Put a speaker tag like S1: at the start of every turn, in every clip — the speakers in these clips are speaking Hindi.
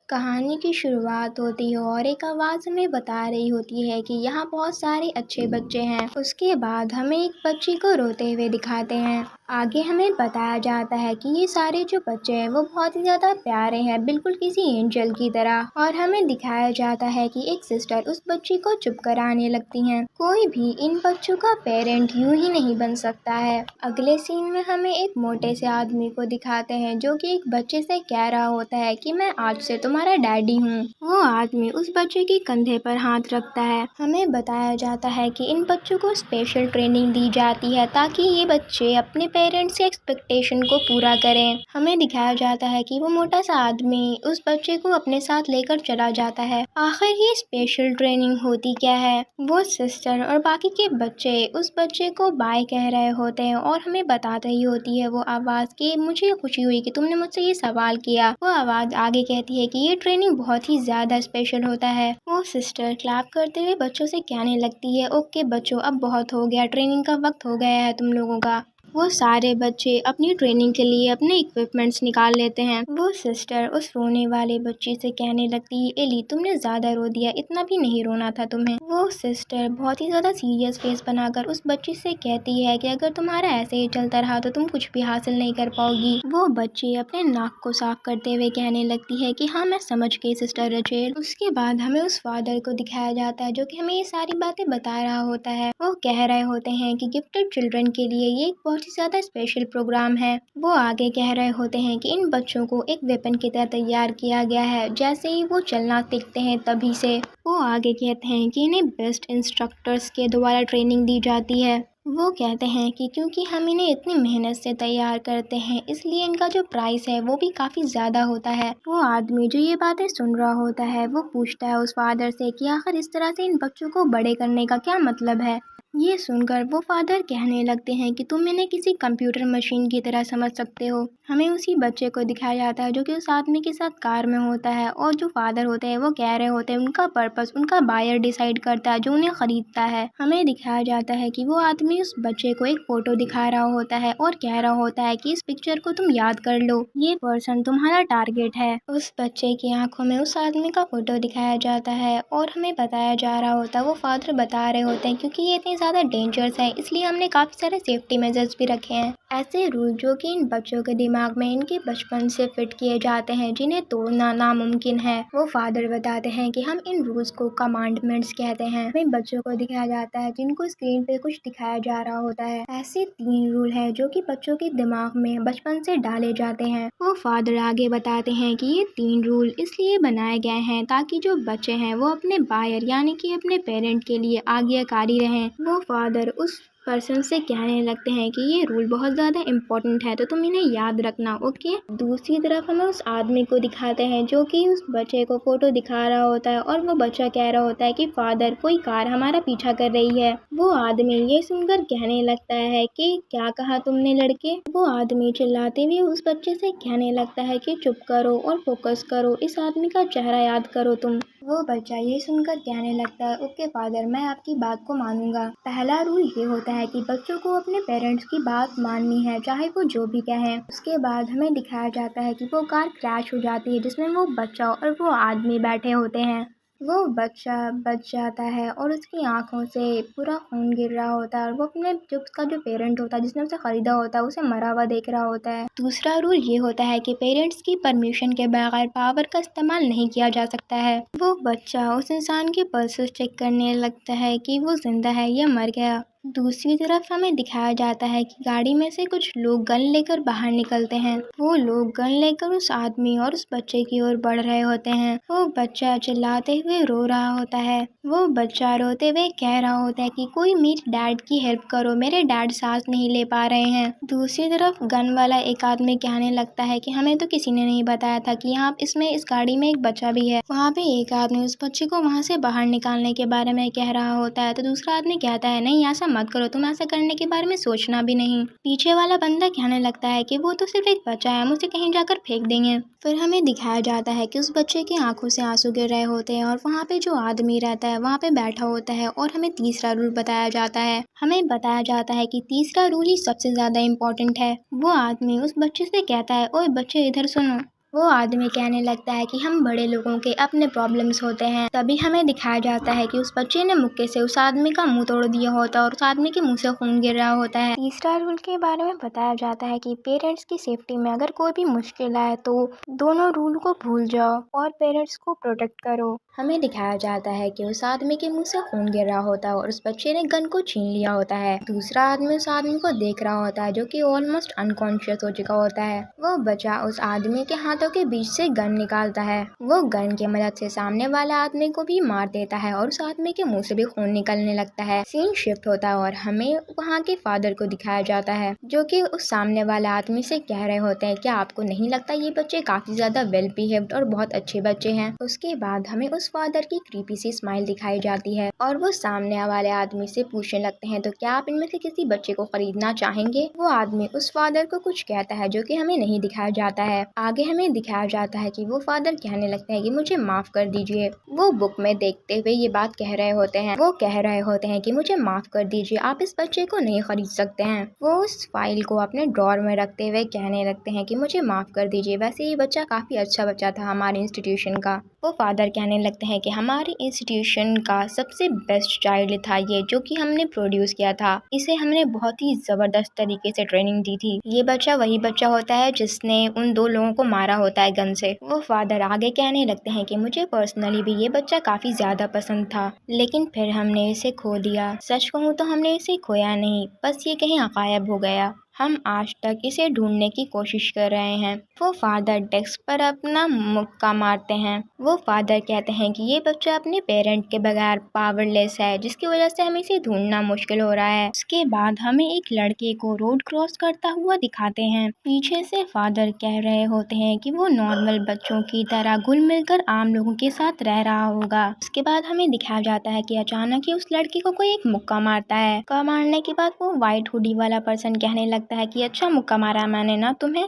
S1: कहानी की शुरुआत होती है और एक आवाज़ हमें बता रही होती है कि यहाँ बहुत सारे अच्छे बच्चे हैं। उसके बाद हमें एक बच्ची को रोते हुए दिखाते हैं। आगे हमें बताया जाता है कि ये सारे जो बच्चे हैं वो बहुत ही ज़्यादा प्यारे हैं, बिल्कुल किसी एंजल की तरह। और हमें दिखाया जाता है कि एक सिस्टर उस बच्ची को चुप कराने लगती हैं। कोई भी इन बच्चों का पेरेंट यूं ही नहीं बन सकता है। अगले सीन में हमें एक मोटे से आदमी को दिखाते हैं जो कि एक बच्चे से कह रहा होता है कि मैं आज से तुम्हारा डैडी हूँ। वो आदमी उस बच्चे के कंधे पर हाथ रखता है। हमें बताया जाता है कि इन बच्चों को स्पेशल ट्रेनिंग दी जाती है ताकि ये बच्चे अपने पेरेंट्स के एक्सपेक्टेशन को पूरा करें। हमें दिखाया जाता है कि वो मोटा सा आदमी उस बच्चे को अपने साथ लेकर चला जाता है। आखिर ये स्पेशल ट्रेनिंग होती क्या है? वो सिस्टर और बाकी के बच्चे उस बच्चे को बाय कह रहे होते हैं और हमें बताते ही होती है वो आवाज़ कि मुझे खुशी हुई कि तुमने मुझसे ये सवाल किया। वो आवाज़ आगे कहती है कि ये ट्रेनिंग बहुत ही ज़्यादा स्पेशल होता है। वो सिस्टर क्लैप करते हुए बच्चों से कहने लगती है, ओके बच्चों, अब बहुत हो गया, ट्रेनिंग का वक्त हो गया है तुम लोगों का। वो सारे बच्चे अपनी ट्रेनिंग के लिए अपने इक्विपमेंट्स निकाल लेते हैं। वो सिस्टर उस रोने वाले बच्चे से कहने लगती है, एली तुमने ज़्यादा रो दिया, इतना भी नहीं रोना था तुम्हें। वो सिस्टर बहुत ही ज़्यादा सीरियस फेस बनाकर उस बच्ची से कहती है कि अगर तुम्हारा ऐसे ही चलता रहा तो तुम कुछ भी हासिल नहीं कर पाओगी। वो बच्ची अपने नाक को साफ करते हुए कहने लगती है कि हाँ मैं समझ गई सिस्टर रचेल। उसके बाद हमें उस फादर को दिखाया जाता है जो कि हमें ये सारी बातें बता रहा होता है। वो कह रहे होते हैं कि गिफ्टेड चिल्ड्रन के लिए ये एक बहुत ही ज़्यादा स्पेशल प्रोग्राम है। वो आगे कह रहे होते हैं कि इन बच्चों को एक वेपन की तरह तैयार किया गया है, जैसे ही वो चलना सीखते हैं तभी से। वो आगे कहते हैं कि इन्हें बेस्ट इंस्ट्रक्टर्स के द्वारा ट्रेनिंग दी जाती है। वो कहते हैं कि क्योंकि हम इन्हें इतनी मेहनत से तैयार करते हैं इसलिए इनका जो प्राइस है वो भी काफ़ी ज़्यादा होता है। वो आदमी जो ये बातें सुन रहा होता है वो पूछता है उस फादर से कि आखिर इस तरह से इन बच्चों को बड़े करने का क्या मतलब है। ये सुनकर वो फादर कहने लगते हैं कि तुम इन्हें किसी कंप्यूटर मशीन की तरह समझ सकते हो। हमें उसी बच्चे को दिखाया जाता है जो कि उस आदमी के साथ कार में होता है और जो फादर होते हैं वो कह रहे होते हैं उनका पर्पस उनका बायर डिसाइड करता है जो उन्हें खरीदता है। हमें दिखाया जाता है कि वो आदमी उस बच्चे को एक फोटो दिखा रहा होता है और कह रहा होता है कि इस पिक्चर को तुम याद कर लो, ये पर्सन तुम्हारा टारगेट है। उस बच्चे की आंखों में उस आदमी का फोटो दिखाया जाता है और हमें बताया जा रहा होता है, वो फादर बता रहे होते हैं क्योंकि ये इतने ज़्यादा डेंजरस है इसलिए हमने काफ़ी सारे सेफ्टी मेजर्स भी रखे हैं। ऐसे रूल जो कि इन बच्चों के दिमाग में इनके बचपन से फिट किए जाते हैं जिन्हें तोड़ना नामुमकिन है। वो फादर बताते हैं कि हम इन रूल्स को कमांडमेंट्स कहते हैं। हमें बच्चों को दिखाया जाता है जिनको स्क्रीन पे कुछ दिखाया जा रहा होता है। ऐसे 3 रूल है जो कि बच्चों के दिमाग में बचपन से डाले जाते हैं। वो फादर आगे बताते हैं कि ये 3 रूल इसलिए बनाए गए हैं ताकि जो बच्चे हैं वो अपने बायर यानी कि अपने पेरेंट के लिए आज्ञाकारी रहें। वो फादर उस पर्सन से कहने लगते हैं कि ये रूल बहुत ज़्यादा इम्पोर्टेंट है तो तुम इन्हें याद रखना, ओके। दूसरी तरफ हमें उस आदमी को दिखाते हैं जो कि उस बच्चे को फोटो दिखा रहा होता है और वो बच्चा कह रहा होता है कि फादर कोई कार हमारा पीछा कर रही है। वो आदमी ये सुनकर कहने लगता है कि क्या कहा तुमने लड़के। वो आदमी चिल्लाते हुए उस बच्चे से कहने लगता है कि चुप करो और फोकस करो, इस आदमी का चेहरा याद करो तुम। वो बच्चा ये सुनकर कहने लगता है, ओके फादर मैं आपकी बात को मानूंगा। पहला रूल ये होता है कि बच्चों को अपने पेरेंट्स की बात माननी है चाहे वो जो भी कहें। उसके बाद हमें दिखाया जाता है कि वो कार क्रैश हो जाती है जिसमें वो बच्चा और वो आदमी बैठे होते हैं। वो बच्चा बच जाता है और उसकी आंखों से पूरा खून गिर रहा होता है और वो अपने जो उसका जो पेरेंट होता है जिसने उसे खरीदा होता है उसे मरा हुआ देख रहा होता है। दूसरा रूल ये होता है कि पेरेंट्स की परमिशन के बगैर पावर का इस्तेमाल नहीं किया जा सकता है। वो बच्चा उस इंसान के पल्सेस चेक करने लगता है कि वो जिंदा है या मर गया। दूसरी तरफ हमें दिखाया जाता है कि गाड़ी में से कुछ लोग गन लेकर बाहर निकलते हैं। वो लोग गन लेकर उस आदमी और उस बच्चे की ओर बढ़ रहे होते हैं। वो बच्चा चिल्लाते हुए रो रहा होता है। वो बच्चा रोते हुए कह रहा होता है कि कोई मेरे डैड की हेल्प करो, मेरे डैड सांस नहीं ले पा रहे हैं। दूसरी तरफ गन वाला एक आदमी कहने लगता है कि हमें तो किसी ने नहीं बताया था कि यहाँ इस गाड़ी में एक बच्चा भी है। वहाँ पे एक आदमी उस बच्चे को वहाँ से बाहर निकालने के बारे में कह रहा होता है तो दूसरा आदमी कहता है नहीं ऐसा मत करो, तुम ऐसा करने के बारे में सोचना भी नहीं। पीछे वाला बंदा कहने लगता है कि वो तो सिर्फ एक बच्चा है, हम उसे कहीं जाकर फेंक देंगे। फिर हमें दिखाया जाता है कि उस बच्चे की आंखों से आंसू गिर रहे होते हैं और वहाँ पे जो आदमी रहता है वहाँ पे बैठा होता है और हमें तीसरा रूल बताया जाता है। हमें बताया जाता है कि तीसरा रूल ही सबसे ज्यादा इम्पोर्टेंट है। वो आदमी उस बच्चे से कहता है, ओए बच्चे इधर सुनो। वो आदमी कहने लगता है कि हम बड़े लोगों के अपने प्रॉब्लम्स होते हैं। तभी हमें दिखाया जाता है कि उस बच्चे ने मुक्के से उस आदमी का मुंह तोड़ दिया होता है और उस आदमी के मुंह से खून गिर रहा होता है। तीसरा रूल के बारे में बताया जाता है कि पेरेंट्स की सेफ्टी में अगर कोई भी मुश्किल आए तो दोनों रूल को भूल जाओ और पेरेंट्स को प्रोटेक्ट करो। हमें दिखाया जाता है कि उस आदमी के मुंह से खून गिर रहा होता है और उस बच्चे ने गन को छीन लिया होता है। दूसरा आदमी उस आदमी को देख रहा होता है जो कि ऑलमोस्ट अनकॉन्शियस हो चुका होता है। वो बच्चा उस आदमी के हाथों के बीच से गन निकालता है। वो गन की मदद से सामने वाले आदमी को भी मार देता है और उस आदमी के मुंह से भी खून निकलने लगता है। सीन शिफ्ट होता है और हमें वहाँ के फादर को दिखाया जाता है जो कि उस सामने वाले आदमी से कह रहे होते हैं, क्या आपको नहीं लगता ये बच्चे काफी ज्यादा वेल बिहेव्ड और बहुत अच्छे बच्चे हैं। उसके बाद हमें उस फादर की क्रीपी सी स्माइल दिखाई जाती है और वो सामने वाले आदमी से पूछने लगते हैं, तो क्या आप इनमें से किसी बच्चे को खरीदना चाहेंगे। वो आदमी उस फादर को कुछ कहता है जो कि हमें नहीं दिखाया जाता है। आगे हमें दिखाया जाता है कि वो फादर कहने लगते हैं कि मुझे माफ कर दीजिए। वो बुक में देखते हुए ये बात कह रहे होते हैं। वो कह रहे होते हैं कि मुझे माफ कर दीजिए, आप इस बच्चे को नहीं खरीद सकते हैं। वो उस फाइल को अपने ड्रॉर में रखते हुए कहने लगते हैं कि मुझे माफ कर दीजिए, वैसे ये बच्चा काफी अच्छा बच्चा था हमारे इंस्टीट्यूशन का। वो फादर कहने लगते हैं कि हमारे इंस्टीट्यूशन का सबसे बेस्ट चाइल्ड था ये, जो कि हमने प्रोड्यूस किया था। इसे हमने बहुत ही जबरदस्त तरीके से ट्रेनिंग दी थी। ये बच्चा वही बच्चा होता है जिसने उन 2 लोगों को मारा होता है गन से। वो फादर आगे कहने लगते हैं कि मुझे पर्सनली भी ये बच्चा काफी ज्यादा पसंद था, लेकिन फिर हमने इसे खो दिया। सच कहूँ तो हमने इसे खोया नहीं, बस ये कहीं गायब हो गया। हम आज तक इसे ढूंढने की कोशिश कर रहे हैं। वो फादर डेस्क पर अपना मुक्का मारते हैं। वो फादर कहते हैं कि ये बच्चा अपने पेरेंट के बगैर पावरलेस है, जिसकी वजह से हमें इसे ढूंढना मुश्किल हो रहा है। उसके बाद हमें एक लड़के को रोड क्रॉस करता हुआ दिखाते हैं। पीछे से फादर कह रहे होते हैं कि वो नॉर्मल बच्चों की तरह घुल मिलकर आम लोगों के साथ रह रहा होगा। उसके बाद हमें दिखाया जाता है कि अचानक ही उस लड़के को कोई एक मुक्का मारता है। मुक्का मारने के बाद वो व्हाइट हुडी वाला पर्सन कहने लगता है कि अच्छा मुक्का मारा मैंने ना तुम्हें।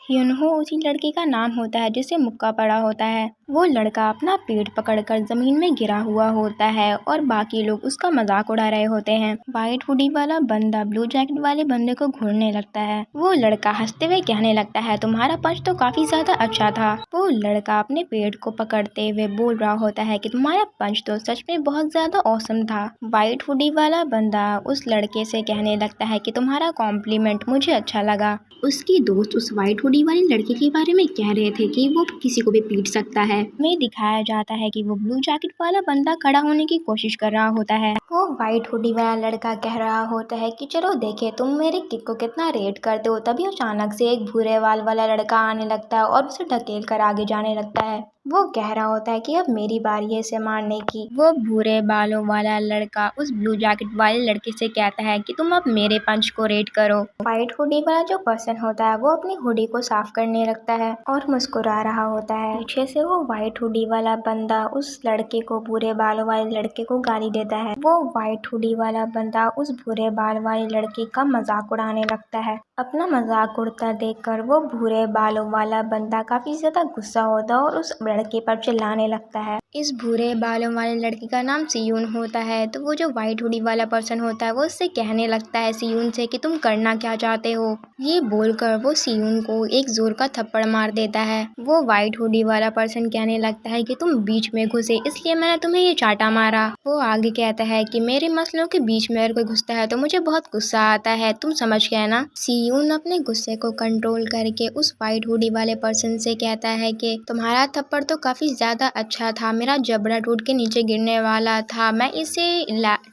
S1: ह्यूनहो उसी लड़के का नाम होता है जिसे मुक्का पड़ा होता है। वो लड़का अपना पेट पकड़कर जमीन में गिरा हुआ होता है और बाकी लोग उसका मजाक उड़ा रहे होते हैं। व्हाइट हुडी वाला बंदा ब्लू जैकेट वाले बंदे को घूरने लगता है। वो लड़का हंसते हुए कहने लगता है, तुम्हारा पंच तो काफी ज्यादा अच्छा था। वो लड़का अपने पेट को पकड़ते हुए बोल रहा होता है कि तुम्हारा पंच तो सच में बहुत ज्यादा औसम था। व्हाइट हुडी वाला बंदा उस लड़के से कहने लगता है कि तुम्हारा कॉम्प्लीमेंट मुझे अच्छा लगा। उसकी दोस्त उस व्हाइट हुडी वाले लड़के के बारे में कह रहे थे कि वो किसी को भी पीट सकता है। में दिखाया जाता है कि वो ब्लू जैकेट वाला बंदा खड़ा होने की कोशिश कर रहा होता है। वो व्हाइट हुडी वाला लड़का कह रहा होता है कि चलो देखे तुम मेरे किक को कितना रेट करते हो। तभी अचानक से एक भूरे बाल वाला लड़का आने लगता है और उसे ढकेल कर आगे जाने लगता है। वो कह रहा होता है कि अब मेरी बारी है इसे मारने की। वो भूरे बालों वाला लड़का उस ब्लू जैकेट वाले लड़के से कहता है कि तुम अब मेरे पंच को रेट करो। व्हाइट हुडी वाला जो पर्सन होता है वो अपनी हुडी को साफ करने लगता है और मुस्कुरा रहा होता है। पीछे से वो व्हाइट हुडी वाला बंदा उस लड़के को, भूरे बालों वाले लड़के को गाली देता है। वो व्हाइट हुडी वाला बंदा उस भूरे बाल वाले लड़के का मजाक उड़ाने लगता है। अपना मजाक उड़ता देखकर वो भूरे बालों वाला बंदा काफी ज्यादा गुस्सा होता है और उस लड़के पर चिल्लाने लगता है। इस भूरे बालों वाले लड़के का नाम सियून होता है। तो वो जो व्हाइट हुडी वाला पर्सन होता है वो उससे कहने लगता है सियून से कि तुम करना क्या चाहते हो। ये बोलकर वो सियून को एक जोर का थप्पड़ मार देता है। वो व्हाइट हुडी वाला पर्सन कहने लगता है कि तुम बीच में घुसे इसलिए मैंने तुम्हें ये चाटा मारा। वो आगे कहता है कि मेरे मसलों के बीच में अगर कोई घुसता है तो मुझे बहुत गुस्सा आता है, तुम समझ गए ना। सियून अपने गुस्से को कंट्रोल करके उस व्हाइट हुडी वाले पर्सन से कहता है कि तुम्हारा थप्पड़ तो काफी ज्यादा अच्छा था, मेरा जबड़ा टूट के नीचे गिरने वाला था, मैं इसे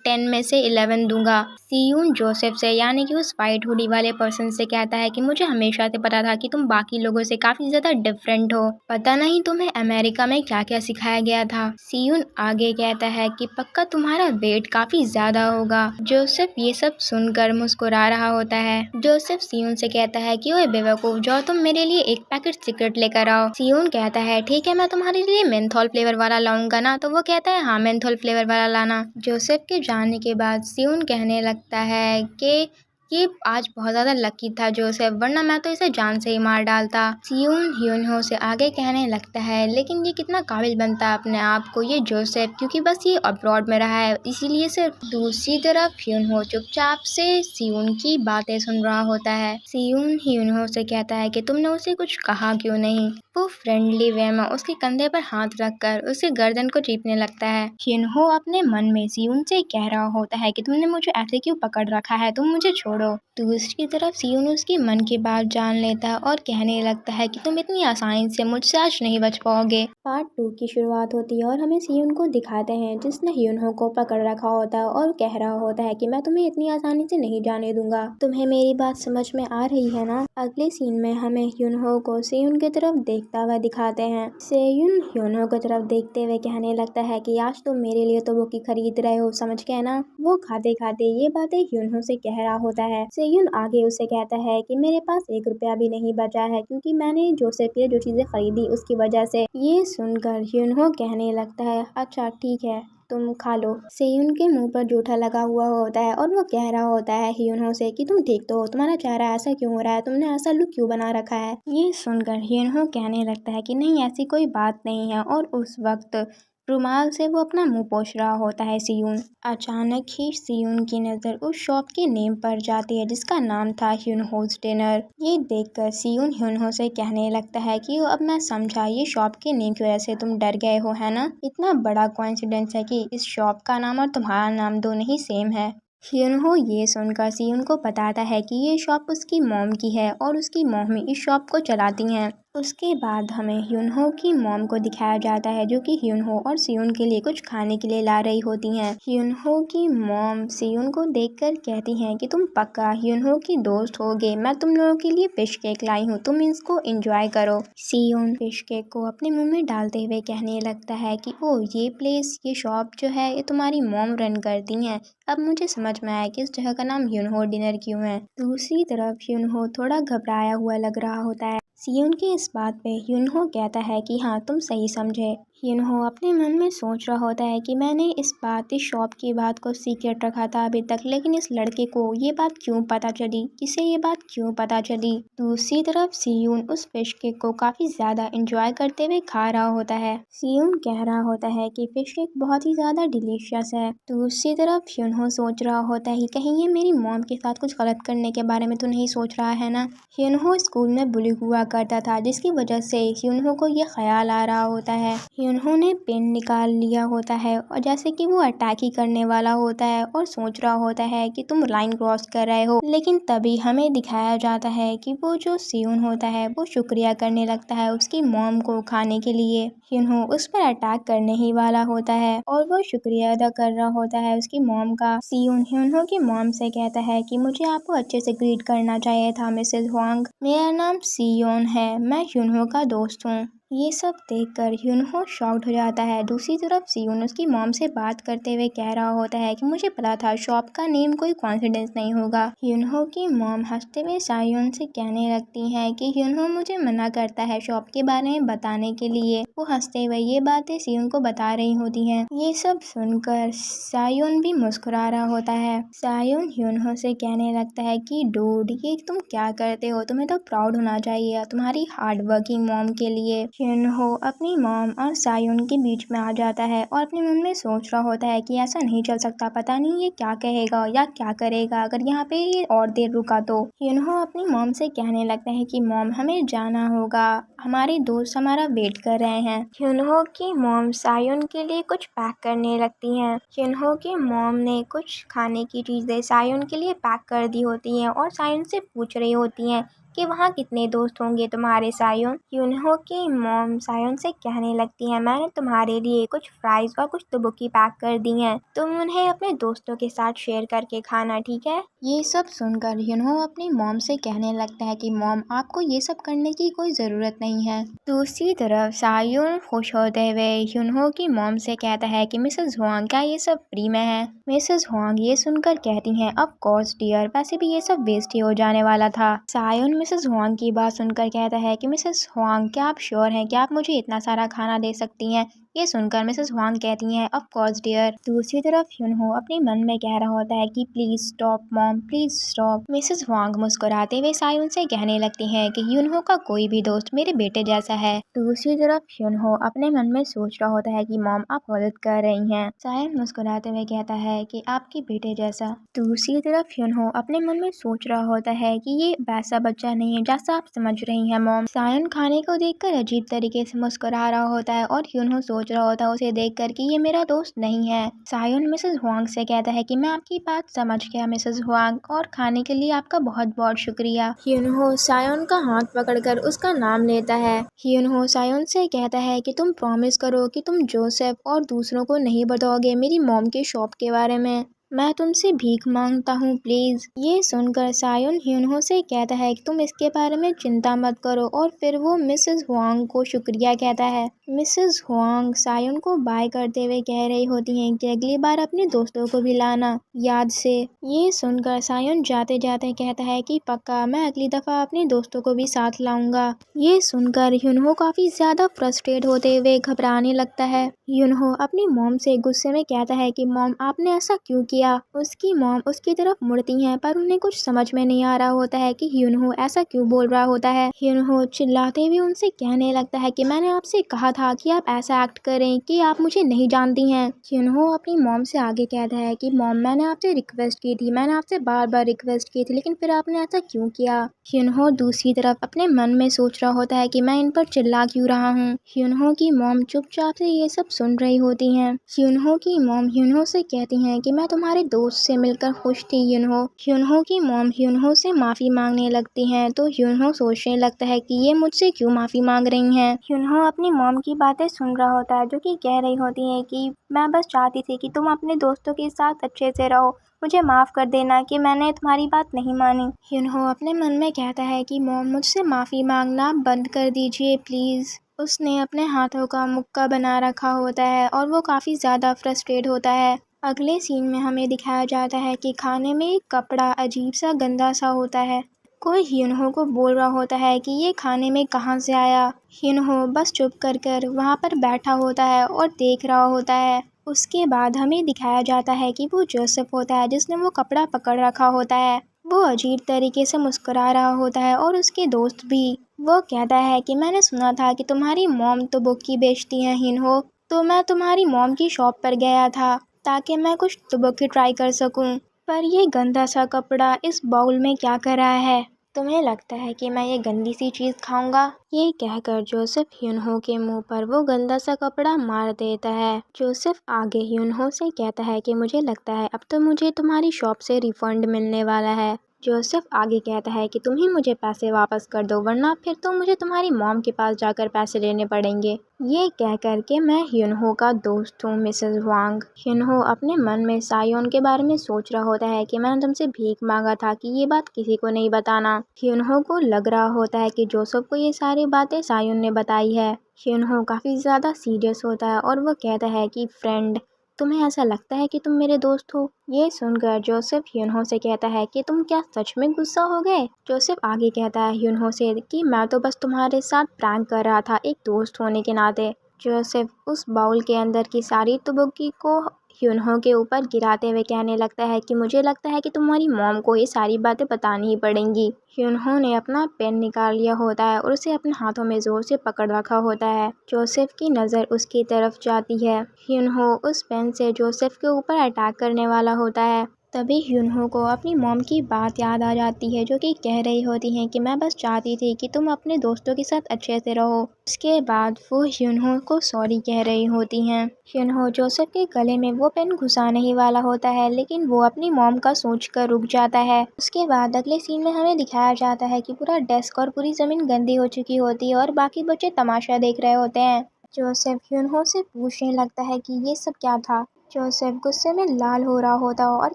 S1: 10 में से 11 दूंगा। सियून जोसेफ से यानी कि उस व्हाइट हुडी वाले पर्सन से कहता है कि मुझे हमेशा से पता था कि तुम बाकी लोगों से काफी ज्यादा डिफरेंट हो, पता नहीं तुम्हें अमेरिका में क्या क्या सिखाया गया था। सियून आगे कहता है कि पक्का तुम्हारा वेट काफी ज्यादा होगा। जोसेफ ये सब सुनकर मुस्कुरा रहा होता है। जोसेफ सियून से कहता है कि ओए बेवकूफ, जाओ तुम मेरे लिए एक पैकेट सिगरेट लेकर आओ। सियून कहता है ठीक है, मैं तुम्हारे लिए मेंथोल फ्लेवर वाला लाऊंगा ना। तो वो कहता है हाँ मेंथोल फ्लेवर वाला लाना। जोसेफ के जाने के बाद सियून कहने लगता है कि ये आज बहुत ज्यादा लकी था जोसेफ, वरना मैं तो इसे जान से ही मार डालता। सियोन ह्यूनहो से आगे कहने लगता है, लेकिन ये कितना काबिल बनता है अपने आप को ये जोसेफ, क्योंकि बस ये अब्रॉड में रहा है इसीलिए सिर्फ। दूसरी तरफ ह्यूनहो चुपचाप से सियोन की बातें सुन रहा होता है। सियोन ह्यूनहो से कहता है कि तुमने उसे कुछ कहा क्यों नहीं। वो फ्रेंडली वे में उसके कंधे पर हाथ रखकर उसके गर्दन को चीपने लगता है। ह्यूनहो अपने मन में सियोन से कह रहा होता है कि तुमने मुझे ऐसे क्यों पकड़ रखा है, तुम मुझे छोड़ो। दूसरी तरफ सियोन उसके मन की बात जान लेता है और कहने लगता है कि तुम इतनी आसानी से मुझसे आज नहीं बच पाओगे। पार्ट 2 की शुरुआत होती है और हमें सियोन को दिखाते हैं जिसने ह्यूनहो को पकड़ रखा होता है और कह रहा होता है कि मैं तुम्हें इतनी आसानी से नहीं जाने दूंगा। तुम्हें मेरी बात समझ में आ रही है ना। अगले सीन में हमें ह्यूनहो को सियोन की तरफ देखता हुआ दिखाते हैं। सियोन ह्यूनहो की तरफ देखते हुए कहने लगता है कि आज तुम मेरे लिए तो बुकी खरीद रहे हो, समझ गए ना। वो खाते खाते ये बातें ह्यूनहो से कह रहा होता है। सियोन आगे उसे कहता है कि मेरे पास 1 रुपया भी नहीं बचा है, क्योंकि मैंने जोसेफ के लिए जो चीजें खरीदी उसकी वजह से। ये सुनकर ह्यूनहो कहने लगता है, अच्छा ठीक है तुम खा लो। सेयुन के मुंह पर जूठा लगा हुआ होता है और वो कह रहा होता है ह्यूनहो से कि तुम ठीक तो हो, तुम्हारा चेहरा ऐसा क्यों हो रहा है, तुमने ऐसा लुक क्यों बना रखा है। ये सुनकर ह्यूनहो कहने लगता है कि नहीं ऐसी कोई बात नहीं है, और उस वक्त रुमाल से वो अपना मुंह पोंछ रहा होता है सियोन। अचानक ही सियोन की नज़र उस शॉप के नेम पर जाती है जिसका नाम था ह्यूनहोज डिनर। ये देखकर सियोन ह्यूनहो से कहने लगता है कि अब मैं समझा, ये शॉप के नेम की वजह से तुम डर गए हो है ना। इतना बड़ा कोइंसिडेंस है कि इस शॉप का नाम और तुम्हारा नाम दोनों ही सेम है। ह्यूनहो ये सुनकर सियोन को बताता है कि ये शॉप उसकी मॉम की है और उसकी मॉम इस शॉप को चलाती हैं। उसके बाद हमें ह्यूनहो की मॉम को दिखाया जाता है जो कि ह्यूनहो और सियोन के लिए कुछ खाने के लिए ला रही होती हैं। ह्यूनहो की मॉम सियोन को देखकर कहती हैं कि तुम पक्का ह्यूनहो की दोस्त होगे, मैं तुम लोगों के लिए फिश केक लाई हूँ, तुम इसको एंजॉय करो। सियोन फिश केक को अपने मुंह में डालते हुए कहने लगता है कि ओ ये प्लेस, ये शॉप जो है ये तुम्हारी मॉम रन करती हैं। अब मुझे समझ में आया कि इस जगह का नाम ह्यूनहो डिनर क्यों है। दूसरी तरफ ह्यूनहो थोड़ा घबराया हुआ लग रहा होता है। सियोन की इस बात पे ह्यूनहो कहता है कि हाँ तुम सही समझे। ह्यूनहो अपने मन में सोच रहा होता है कि मैंने इस शॉप की बात को सीक्रेट रखा था अभी तक, लेकिन इस लड़के को ये बात क्यों पता चली, किसे ये बात क्यों पता चली। दूसरी तरफ सियोन उस फिश केक को काफी ज्यादा एंजॉय करते हुए खा रहा होता है। सियोन कह रहा होता है कि फिश केक बहुत ही ज्यादा डिलीशियस है। दूसरी तरफ ह्यूनहो सोच रहा होता है कहीं ये मेरी मॉम के साथ कुछ गलत करने के बारे में तो नहीं सोच रहा है ना। ह्यूनहो स्कूल में बुली हुआ करता था जिसकी वजह से ह्यूनहो को ये ख्याल आ रहा होता है। ह्यूनहो ने पेन निकाल लिया होता है और जैसे कि वो अटैक ही करने वाला होता है और सोच रहा होता है कि तुम लाइन क्रॉस कर रहे हो, लेकिन तभी हमें दिखाया जाता है कि वो जो सियोन होता है वो शुक्रिया करने लगता है उसकी मॉम को खाने के लिए। ह्यूनहो उस पर अटैक करने ही वाला होता है और वो शुक्रिया अदा कर रहा होता है उसकी मॉम का। सियोन ह्यूनहो की मॉम से कहता है कि मुझे आपको अच्छे से ग्रीट करना चाहिए था मिसेस हुआंग, मेरा नाम सियोन है, मैं ह्यूनहो का दोस्त हूँ। ये सब देखकर ह्यूनहो शॉक्ड हो जाता है। दूसरी तरफ सियोन उसकी मॉम से बात करते हुए कह रहा होता है कि मुझे पता था शॉप का नेम कोई कॉन्फिडेंस नहीं होगा। ह्यूनहो की मॉम हंसते हुए सियोन से कहने लगती है कि ह्यूनहो मुझे मना करता है शॉप के बारे में बताने के लिए। वो हंसते हुए ये बातें सियोन को बता रही होती हैं। ये सब सुनकर सियोन भी मुस्कुरा रहा होता है। सियोन ह्यूनहो से कहने लगता है कि डूड ये तुम क्या करते हो, तुम्हें तो प्राउड होना चाहिए तुम्हारी हार्ड वर्किंग मॉम के लिए। ह्यूनहो अपनी मॉम और सियोन के बीच में आ जाता है और अपने मन में सोच रहा होता है कि ऐसा नहीं चल सकता, पता नहीं ये क्या कहेगा या क्या करेगा अगर यहाँ पे ये और देर रुका तो। ह्यूनहो अपनी मॉम से कहने लगता है कि मॉम हमें जाना होगा, हमारे दोस्त हमारा वेट कर रहे हैं। ह्यूनहो की मॉम सियोन के लिए कुछ पैक करने लगती हैं। ह्यूनहो की मॉम ने कुछ खाने की चीजें सियोन के लिए पैक कर दी होती हैं और सियोन से पूछ रही होती हैं कि वहाँ कितने दोस्त होंगे तुम्हारे सियोन। ह्यूनहो की मॉम सियोन से कहने लगती है मैंने तुम्हारे लिए कुछ फ्राइज और कुछ तुबुकी पैक कर दी हैं, तुम उन्हें अपने दोस्तों के साथ शेयर करके खाना, ठीक है। ये सब सुनकर ह्यूनहो अपनी मॉम से कहने लगता है कि मॉम आपको ये सब करने की कोई ज़रूरत नहीं है। दूसरी तरफ सियोन खुश होते हुए ह्यूनहो की मॉम से कहता है कि मिसेस हुआंग क्या ये सब फ्री में है। मिसेस हुआंग ये सुनकर कहती हैं ऑफ कोर्स डियर, वैसे भी ये सब वेस्ट ही हो जाने वाला था। सियोन मिसेस हुआंग की बात सुनकर कहता है कि मिसेस हुआंग क्या आप श्योर हैं कि आप मुझे इतना सारा खाना दे सकती हैं, ये सुनकर मिसेस हुआंग कहती हैं ऑफ कोर्स डियर। दूसरी तरफ यूनहो अपने मन में कह रहा होता है कि please stop mom, please stop. Mrs Huang मुस्कुराते हुए सायुन से कहने लगती हैं कि यूनहो का कोई भी दोस्त मेरे बेटे जैसा है। दूसरी तरफ यूनहो अपने मन में सोच रहा होता है कि मॉम आप गलत कर रही हैं। सायुन मुस्कुराते हुए कहता है कि आपके बेटे जैसा। दूसरी तरफ यूनहो अपने मन में सोच रहा होता है कि ये वैसा बच्चा नहीं है जैसा आप समझ रही हैं मॉम। सायुन खाने को देखकर अजीब तरीके से मुस्कुरा रहा होता है और यूनहो सोच रहा होता है उसे देखकर कि ये मेरा दोस्त नहीं है। सायुन मिसेस हुआंग से कहता है कि मैं आपकी बात समझ गया मिसेस हुआंग, और खाने के लिए आपका बहुत बहुत शुक्रिया। यूनहो सायुन का हाथ पकड़कर उसका नाम लेता है। यूनहो सायुन से कहता है कि तुम प्रॉमिस करो कि तुम जोसेफ और दूसरों को नहीं बताओगे मेरी मॉम के शॉप के बारे में। मैं तुमसे भीख मांगता हूँ प्लीज। ये सुनकर सायुन यूनहो से कहता है कि तुम इसके बारे में चिंता मत करो, और फिर वो मिसेस हुआंग को शुक्रिया कहता है। मिसेस हुआंग सायुन को बाय करते हुए कह रही होती हैं कि अगली बार अपने दोस्तों को भी लाना याद से। ये सुनकर सायुन जाते जाते कहता है कि पक्का मैं अगली दफा अपने दोस्तों को भी साथ लाऊंगा। ये सुनकर यूनहो काफी ज्यादा फ्रस्ट्रेट होते हुए घबराने लगता है। यूनहो अपनी मॉम से गुस्से में कहता है कि मॉम आपने ऐसा क्यों किया। उसकी मॉम उसकी तरफ मुड़ती हैं पर उन्हें कुछ समझ में नहीं आ रहा होता है कि यूनहो ऐसा क्यों बोल रहा होता है। यूनहो चिल्लाते हुए उनसे कहने लगता है कि मैंने आपसे कहा था कि आप ऐसा एक्ट करें कि आप मुझे नहीं जानती हैं। यूनहो अपनी मॉम से आगे कहता है कि मॉम मैंने आपसे रिक्वेस्ट की थी, मैंने आपसे बार बार रिक्वेस्ट की थी, लेकिन फिर आपने ऐसा क्यों किया। यूनहो दूसरी तरफ अपने मन में सोच रहा होता है कि मैं इन पर चिल्ला क्यों रहा हूँ। यूनहो की मॉम चुपचाप से ये सब सुन रही होती हैं। यूनहो की मॉम यूनहो से कहती हैं कि मैं तुम्हारे दोस्त से मिलकर खुश थी यूनहो। यूनहो की मॉम यूनहो से माफी मांगने लगती हैं तो यूनहो सोचने लगता है कि ये मुझसे क्यों माफी मांग रही हैं। यूनहो अपनी मॉम की बातें सुन रहा होता है जो कि कह रही होती हैं कि मैं बस चाहती थी कि तुम अपने दोस्तों के साथ अच्छे से रहो, मुझे माफ़ कर देना कि मैंने तुम्हारी बात नहीं मानी। यूनहो अपने मन में कहता है कि मॉम मुझसे माफ़ी मांगना बंद कर दीजिए प्लीज़। उसने अपने हाथों का मुक्का बना रखा होता है और वो काफ़ी ज़्यादा फ्रस्ट्रेट होता है। अगले सीन में हमें दिखाया जाता है कि खाने में एक कपड़ा अजीब सा गंदा सा होता है। कोई यूनहो को बोल रहा होता है कि ये खाने में कहाँ से आया। यूनहो बस चुप कर वहाँ पर बैठा होता है और देख रहा होता है। उसके बाद हमें दिखाया जाता है कि वो जोसेफ होता है जिसने वो कपड़ा पकड़ रखा होता है। वो अजीब तरीके से मुस्कुरा रहा होता है और उसके दोस्त भी। वो कहता है कि मैंने सुना था कि तुम्हारी मॉम तो बुक्की बेचती हैं यूनहो, तो मैं तुम्हारी मॉम की शॉप पर गया था ताकि मैं कुछ तुबुकी ट्राई कर सकूं। पर ये गंदा सा कपड़ा इस बाउल में क्या कर रहा है। तुम्हें लगता है कि मैं ये गंदी सी चीज़ खाऊंगा। ये कहकर जोसेफ यूनहो के मुंह पर वो गंदा सा कपड़ा मार देता है। जोसेफ आगे यूनहो से कहता है कि मुझे लगता है अब तो मुझे तुम्हारी शॉप से रिफंड मिलने वाला है। जोसेफ आगे कहता है कि तुम ही मुझे पैसे वापस कर दो वरना फिर तो मुझे तुम्हारी मॉम के पास जाकर पैसे लेने पड़ेंगे। ये कह कर के मैं यूनहो का दोस्त हूँ मिसेस हुआंग। यूनहो अपने मन में सायोन के बारे में सोच रहा होता है कि मैंने तुमसे भीख मांगा था कि ये बात किसी को नहीं बताना। यूनहो को लग रहा होता है कि जोसेफ को ये सारी बातें सायोन ने बताई है। यूनहो काफ़ी ज़्यादा सीरियस होता है और वो कहता है कि फ्रेंड तुम्हें ऐसा लगता है कि तुम मेरे दोस्त हो। ये सुनकर जोसेफ यूनहो से कहता है कि तुम क्या सच में गुस्सा हो गए। जोसेफ आगे कहता है यूनहो से कि मैं तो बस तुम्हारे साथ प्रैंक कर रहा था एक दोस्त होने के नाते। जोसेफ उस बाउल के अंदर की सारी तुबुकी को यूनहो के ऊपर गिराते हुए कहने लगता है कि मुझे लगता है कि तुम्हारी मॉम को ये सारी बातें बतानी ही पड़ेंगी। यूनहो ने अपना पेन निकाल लिया होता है और उसे अपने हाथों में जोर से पकड़ रखा होता है। जोसेफ की नज़र उसकी तरफ जाती है। यूनहो उस पेन से जोसेफ के ऊपर अटैक करने वाला होता है। तभी यूनहो को अपनी मॉम की बात याद आ जाती है जो कि कह रही होती हैं कि मैं बस चाहती थी कि तुम अपने दोस्तों के साथ अच्छे से रहो। उसके बाद वो यूनहो को सॉरी कह रही होती हैं। यूनहो जोसेफ के गले में वो पेन घुसाने ही वाला होता है लेकिन वो अपनी मॉम का सोचकर रुक जाता है। उसके बाद अगले सीन में हमें दिखाया जाता है कि पूरा डेस्क और पूरी ज़मीन गंदी हो चुकी होती है और बाकी बच्चे तमाशा देख रहे होते हैं। जोसेफ यूनहो से पूछने लगता है कि ये सब क्या था। जोसेफ गुस्से में लाल हो रहा होता और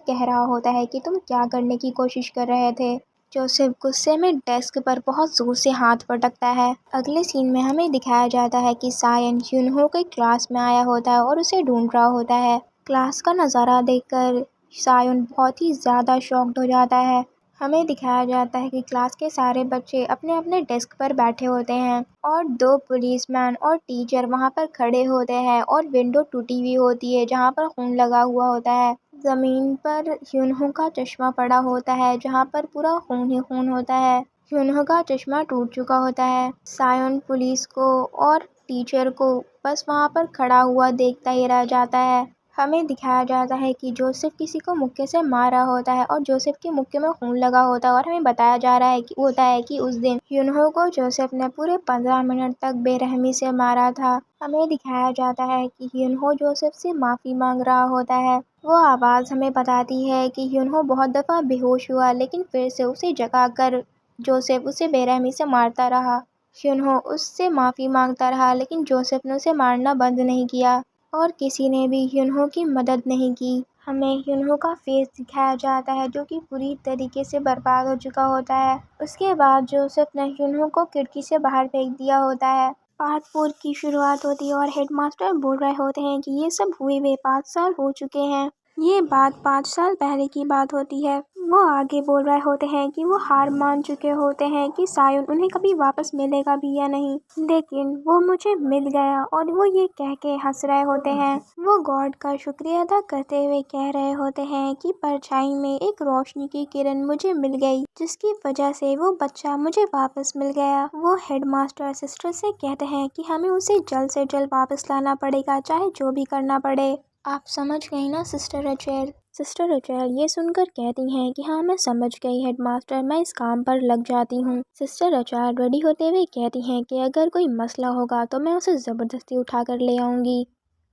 S1: कह रहा होता है कि तुम क्या करने की कोशिश कर रहे थे। जोसेफ गुस्से में डेस्क पर बहुत जोर से हाथ पटकता है। अगले सीन में हमें दिखाया जाता है कि सायन यूनहो के क्लास में आया होता है और उसे ढूंढ रहा होता है। क्लास का नज़ारा देखकर सायन बहुत ही ज़्यादा शॉक्ड हो जाता है। हमें दिखाया जाता है कि क्लास के सारे बच्चे अपने अपने डेस्क पर बैठे होते हैं और दो पुलिसमैन और टीचर वहाँ पर खड़े होते हैं और विंडो टूटी हुई होती है जहाँ पर खून लगा हुआ होता है। ज़मीन पर ह्यूनहो का चश्मा पड़ा होता है जहाँ पर पूरा खून ही खून होता है। ह्यूनहो का चश्मा टूट चुका होता है। सायोन पुलिस को और टीचर को बस वहाँ पर खड़ा हुआ देखता ही रह जाता है। हमें दिखाया जाता है कि जोसेफ किसी को मुक्के से मारा होता है और जोसेफ के मुक्के में खून लगा होता है और हमें बताया जा रहा है कि उस दिन ह्यूनहो को जोसेफ ने पूरे 15 मिनट तक बेरहमी से मारा था। हमें दिखाया जाता है कि ह्यूनहो जोसेफ से माफ़ी मांग रहा होता है। वो आवाज़ हमें बताती है कि ह्यूनहो बहुत दफ़ा बेहोश हुआ लेकिन फिर से उसे जगाकर जोसेफ उसे बेरहमी से मारता रहा। ह्यूनहो उससे माफ़ी मांगता रहा लेकिन जोसेफ ने उसे मारना बंद नहीं किया और किसी ने भी ह्यूनहो की मदद नहीं की। हमें ह्यूनहो का फेस दिखाया जाता है जो कि पूरी तरीके से बर्बाद हो चुका होता है। उसके बाद जोसेफ ने ह्यूनहो को खिड़की से बाहर फेंक दिया होता है। पार्ट 4 की शुरुआत होती है और हेडमास्टर बोल रहे होते हैं कि ये सब हुए हुए 5 साल हो चुके हैं। ये बात 5 साल पहले की बात होती है। वो आगे बोल रहे होते हैं कि वो हार मान चुके होते हैं कि सायोन उन्हें कभी वापस मिलेगा भी या नहीं, लेकिन वो मुझे मिल गया और वो ये कह के हंस रहे होते हैं। वो गॉड का शुक्रिया अदा करते हुए कह रहे होते हैं कि परछाई में एक रोशनी की किरण मुझे मिल गई जिसकी वजह से वो बच्चा मुझे वापस मिल गया। वो हेडमास्टर सिस्टर से कहते हैं कि हमें उसे जल्द से जल्द वापस लाना पड़ेगा चाहे जो भी करना पड़े। आप समझ गई ना सिस्टर रचेल? सिस्टर रचेल ये सुनकर कहती हैं कि हाँ मैं समझ गई हेडमास्टर, मैं इस काम पर लग जाती हूँ। सिस्टर रचेल रेडी होते हुए कहती हैं कि अगर कोई मसला होगा तो मैं उसे ज़बरदस्ती उठा कर ले आऊँगी।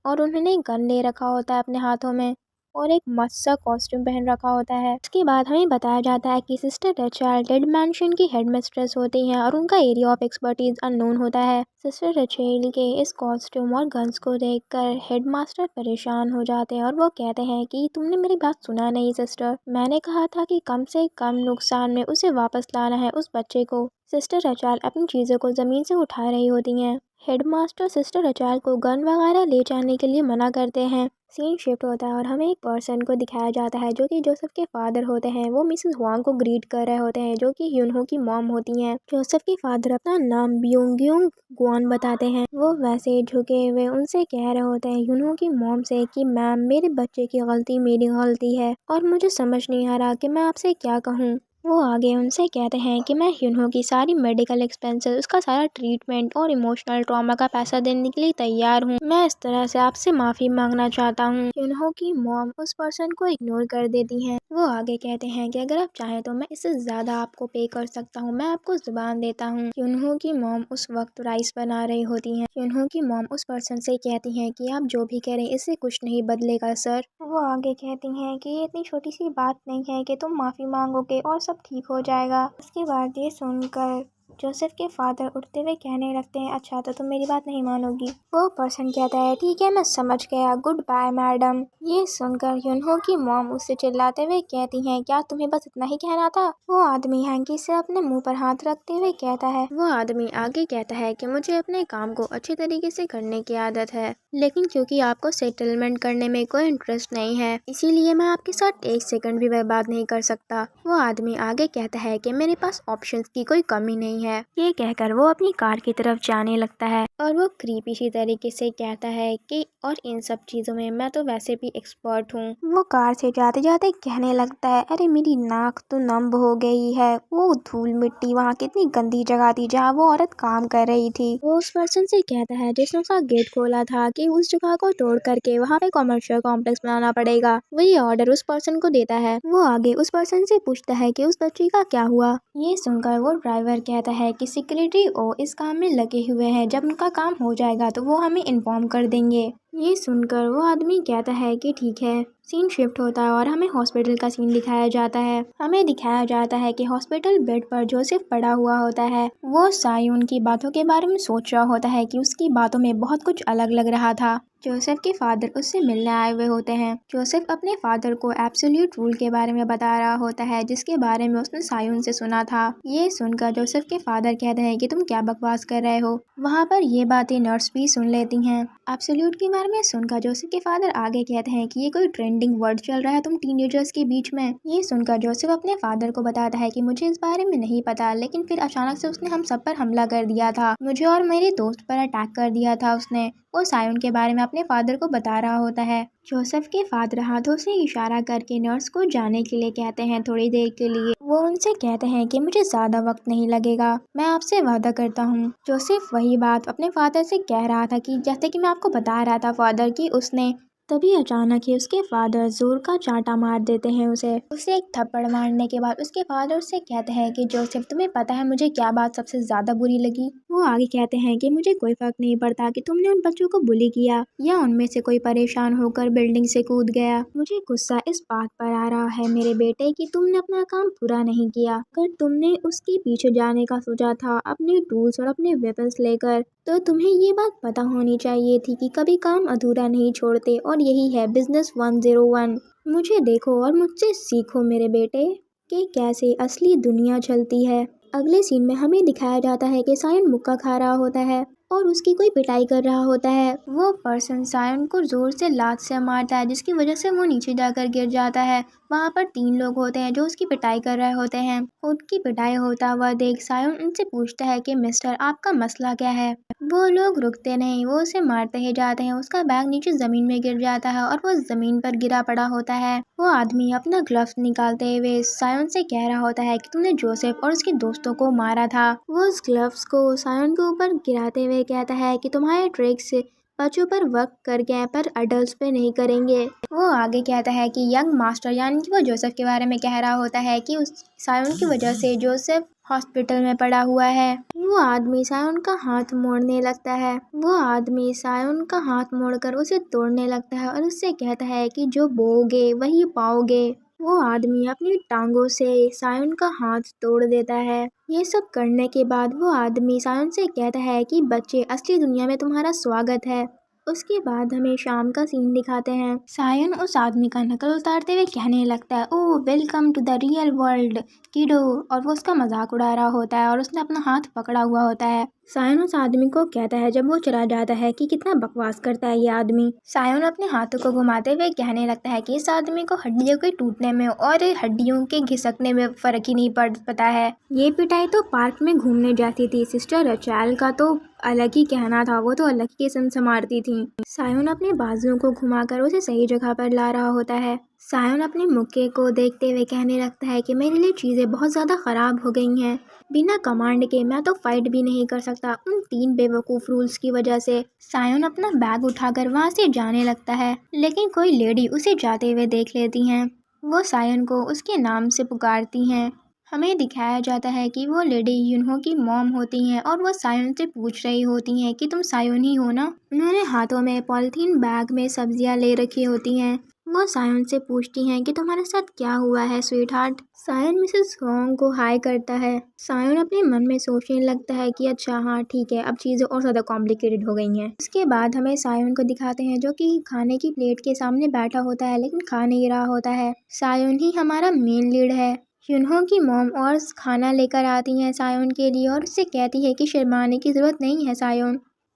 S1: और उन्होंने गन ले रखा होता है अपने हाथों में और एक मस्त सा कॉस्ट्यूम पहन रखा होता है। उसके बाद हमें बताया जाता है कि सिस्टर रचेल डेड मैंशन की हेडमिस्ट्रेस होती हैं और उनका एरिया ऑफ एक्सपर्टीज अननोन होता है। सिस्टर रचेल के इस कॉस्ट्यूम और गन्स को देखकर हेडमास्टर परेशान हो जाते हैं और वो कहते हैं कि तुमने मेरी बात सुना नहीं सिस्टर, मैंने कहा था कि कम से कम नुकसान में उसे वापस लाना है उस बच्चे को। सिस्टर रचेल अपनी चीज़ों को ज़मीन से उठा रही होती हैं। हेडमास्टर सिस्टर रचेल को गन वगैरह ले जाने के लिए मना करते हैं। सीन शिफ्ट होता है और हमें एक पर्सन को दिखाया जाता है जो कि जोसेफ के फादर होते हैं। वो मिसेस हुआंग को ग्रीट कर रहे होते हैं जो कि ह्यूनहो की मॉम होती हैं। जोसेफ के फादर अपना नाम ब्योंग गुआन बताते हैं। वो वैसे झुके हुए उनसे कह रहे होते हैं ह्यूनहो की मॉम से कि मैम मेरे बच्चे की गलती मेरी गलती है और मुझे समझ नहीं आ रहा कि मैं आपसे क्या कहूँ। वो आगे उनसे कहते हैं कि मैं ह्यूनहो की सारी मेडिकल एक्सपेंसेस, उसका सारा ट्रीटमेंट और इमोशनल ट्रॉमा का पैसा देने के लिए तैयार हूँ। मैं इस तरह से आपसे माफ़ी मांगना चाहता हूँ। ह्यूनहो की मॉम उस पर्सन को इग्नोर कर देती हैं। वो आगे कहते हैं कि अगर आप चाहें तो मैं इससे ज़्यादा आपको पे कर सकता हूँ, मैं आपको ज़ुबान देता हूँ। ह्यूनहो की मॉम उस वक्त राइस बना रही होती हैं। ह्यूनहो की मॉम उस पर्सन से कहती हैं कि आप जो भी करें इससे कुछ नहीं बदलेगा सर। वो आगे कहती हैं कि ये इतनी छोटी सी बात नहीं है कि तुम माफ़ी मांगोगे और सब ठीक हो जाएगा। उसके बाद ये सुनकर जोसेफ के फादर उठते हुए कहने लगते हैं अच्छा तो तुम मेरी बात नहीं मानोगी। वो पर्सन कहता है ठीक है मैं समझ गया, गुड बाय मैडम। ये सुनकर ह्यूनहो की मॉम उससे चिल्लाते हुए कहती हैं क्या तुम्हें बस इतना ही कहना था। वो आदमी हैंकी से अपने मुंह पर हाथ रखते हुए कहता है। वो आदमी आगे कहता है कि मुझे अपने काम को अच्छे तरीके से करने की आदत है, लेकिन क्योंकि आपको सेटलमेंट करने में कोई इंटरेस्ट नहीं है इसीलिए मैं आपके साथ एक सेकंड भी बर्बाद नहीं कर सकता। वो आदमी आगे कहता है कि मेरे पास ऑप्शंस की कोई कमी नहीं है। ये कहकर वो अपनी कार की तरफ जाने लगता है और वो क्रीपी सी तरीके से कहता है कि और इन सब चीज़ों में मैं तो वैसे भी एक्सपर्ट हूँ। वो कार से जाते जाते कहने लगता है अरे मेरी नाक तो नंब हो गई है, वो धूल मिट्टी वहाँ कितनी गंदी जगह थी जहाँ वो औरत काम कर रही थी। वो उस पर्सन से कहता है जिसने उसका गेट खोला था कि उस जगह को तोड़ करके वहाँ पे कॉमर्शियल कॉम्प्लेक्स बनाना पड़ेगा। वो ये ऑर्डर उस पर्सन को देता है। वो आगे उस पर्सन से पूछता है कि उस बच्ची का क्या हुआ। ये सुनकर वो ड्राइवर कहता है कि सेक्रेटरी ओ इस काम में लगे हुए हैं, जब उनका काम हो जाएगा तो वो हमें इन्फॉर्म कर देंगे। ये सुनकर वो आदमी कहता है कि ठीक है। सीन शिफ्ट होता है और हमें हॉस्पिटल का सीन दिखाया जाता है। हमें दिखाया जाता है कि हॉस्पिटल बेड पर जोसेफ पड़ा हुआ होता है। वो सायोन की बातों के बारे में सोच रहा होता है कि उसकी बातों में बहुत कुछ अलग लग रहा था। जोसेफ के फादर उससे मिलने आए हुए होते हैं। जोसेफ अपने फादर को एब्सोल्यूट रूल के बारे में बता रहा होता है जिसके बारे में उसने सायोन से सुना था। ये सुनकर जोसेफ के फादर कहते हैं कि तुम क्या बकवास कर रहे हो। वहाँ पर ये बातें नर्स भी सुन लेती हैं। एब्सोल्यूट के बारे में सुनकर जोसेफ के फादर आगे कहते हैं कि ये कोई ट्रेंडी ट्रेंडिंग वर्ड चल रहा है तुम टीनेजर्स के बीच में। ये सुनकर जोसेफ अपने फादर को बताता है कि मुझे इस बारे में नहीं पता, लेकिन फिर अचानक से उसने हम सब पर हमला कर दिया था, मुझे और मेरे दोस्त पर अटैक कर दिया था उसने। वो सायोन के बारे में अपने फादर को बता रहा होता है। जोसेफ के फादर हाथों से इशारा करके नर्स को जाने के लिए कहते हैं थोड़ी देर के लिए। वो उनसे कहते हैं कि मुझे ज्यादा वक्त नहीं लगेगा, मैं आपसे वादा करता हूँ। जोसेफ वही बात अपने फादर से कह रहा था कि जैसे कि मैं आपको बता रहा था फादर की उसने। तभी अचानक ही उसके फादर जोर का चांटा मार देते हैं उसे एक थप्पड़ मारने के बाद उसके फादर उससे कहते हैं कि जोसेफ तुम्हें पता है मुझे क्या बात सबसे ज्यादा बुरी लगी। वो आगे कहते हैं कि मुझे कोई फर्क नहीं पड़ता कि तुमने उन बच्चों को बुली किया या उनमें से कोई परेशान होकर बिल्डिंग से कूद गया। मुझे गुस्सा इस बात पर आ रहा है मेरे बेटे कि तुमने अपना काम पूरा नहीं किया। अगर तुमने उसके पीछे जाने का सोचा था अपने टूल्स और अपने वेपन्स लेकर, तो तुम्हें ये बात पता होनी चाहिए थी कि कभी काम अधूरा नहीं छोड़ते, और यही है बिजनेस 101। मुझे देखो और मुझसे सीखो मेरे बेटे कि कैसे असली दुनिया चलती है। अगले सीन में हमें दिखाया जाता है कि सायन मुक्का खा रहा होता है और उसकी कोई पिटाई कर रहा होता है। वो पर्सन सायन को जोर से लात से मारता है जिसकी वजह से वो नीचे जाकर गिर जाता है। वहाँ पर 3 लोग होते हैं जो उसकी पिटाई कर रहे होते हैं। उनकी पिटाई होता हुआ देख सायन उनसे पूछता है कि मिस्टर आपका मसला क्या है। वो लोग रुकते नहीं, वो उसे मारते ही जाते हैं। उसका बैग नीचे जमीन में गिर जाता है और वो जमीन पर गिरा पड़ा होता है। वो आदमी अपना ग्लव्स निकालते हुए सायन से कह रहा होता है कि तुमने जोसेफ और उसके दोस्तों को मारा था। वो उस ग्लव्स को सायन के ऊपर गिराते हुए कहता है कि तुम्हारे ट्रिक्स बच्चों पर वर्क कर गए पर अडल्ट पे नहीं करेंगे। वो आगे कहता है कि यंग मास्टर यानी कि वो जोसेफ के बारे में कह रहा होता है कि उस सायन की वजह से जोसेफ हॉस्पिटल में पड़ा हुआ है। वो आदमी सायन का हाथ मोड़ने लगता है। वो आदमी सायन का हाथ मोड़कर उसे तोड़ने लगता है और उससे कहता है कि जो बोओगे वही पाओगे। वो आदमी अपनी टांगों से सायन का हाथ तोड़ देता है। ये सब करने के बाद वो आदमी सायन से कहता है कि बच्चे असली दुनिया में तुम्हारा स्वागत है। उसके बाद हमें शाम का सीन दिखाते हैं। सायन उस आदमी का नकल उतारते हुए कहने लगता है oh welcome to the real world kiddo, और वो उसका मजाक उड़ा रहा होता है और उसने अपना हाथ पकड़ा हुआ होता है। सायन उस आदमी को कहता है जब वो चला जाता है कि कितना बकवास करता है ये आदमी। सायन अपने हाथों को घुमाते हुए कहने लगता है कि इस आदमी को हड्डियों के टूटने में और हड्डियों के घिसकने में फर्क ही नहीं पता है। ये पिटाई तो पार्क में घूमने जाती थी, सिस्टर रचेल का तो अलग ही कहना था, वो तो अलग ही किस्म से मारती थी। सायन अपने बाजुओं को घुमाकर उसे सही जगह पर ला रहा होता है। सायन अपने मुक्के को देखते हुए कहने लगता है कि मेरे लिए चीजें बहुत ज्यादा खराब हो गई हैं। बिना कमांड के मैं तो फाइट भी नहीं कर सकता उन 3 बेवकूफ रूल्स की वजह से। सायन अपना बैग उठाकर वहाँ से जाने लगता है, लेकिन कोई लेडी उसे जाते हुए देख लेती हैं। वो सायन को उसके नाम से पुकारती हैं। हमें दिखाया जाता है कि वो लेडी यूनहो की मॉम होती हैं और वो सायन से पूछ रही होती हैं कि तुम सायन ही हो ना। उन्होंने हाथों में पॉलिथीन बैग में सब्जियां ले रखी होती हैं। वो सायन से पूछती हैं कि तुम्हारे साथ क्या हुआ है स्वीट हार्ट। सायन मिसेस होंग को हाई करता है। सायन अपने मन में सोचने लगता है कि अच्छा हाँ ठीक है, अब चीज़ें और ज़्यादा कॉम्प्लिकेटेड हो गई हैं। उसके बाद हमें सायन को दिखाते हैं जो कि खाने की प्लेट के सामने बैठा होता है लेकिन खा नहीं रहा होता है। सायन ही हमारा मेन लीड है। यूनहो की मॉम और खाना लेकर आती हैं सायन के लिए और उससे कहती है कि शर्माने की ज़रूरत नहीं है सायन,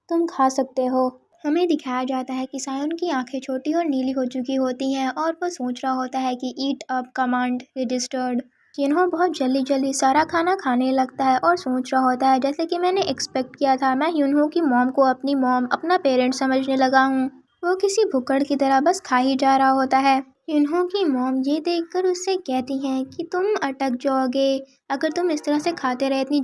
S1: तुम खा सकते हो। हमें दिखाया जाता है कि सायन की आंखें छोटी और नीली हो चुकी होती हैं और वो सोच रहा होता है कि ईट अप कमांड रजिस्टर्ड। यूनहो बहुत जल्दी सारा खाना खाने लगता है और सोच रहा होता है जैसे कि मैंने एक्सपेक्ट किया था, मैं यूनहो की मॉम को अपनी मॉम अपना पेरेंट समझने लगा हूँ। वो किसी भुक्कड़ की तरह बस खा ही जा रहा होता है। यूनहो की मॉम ये देखकर उससे कहती हैं कि तुम अटक जाओगे अगर तुम इस तरह से खाते रहे इतनी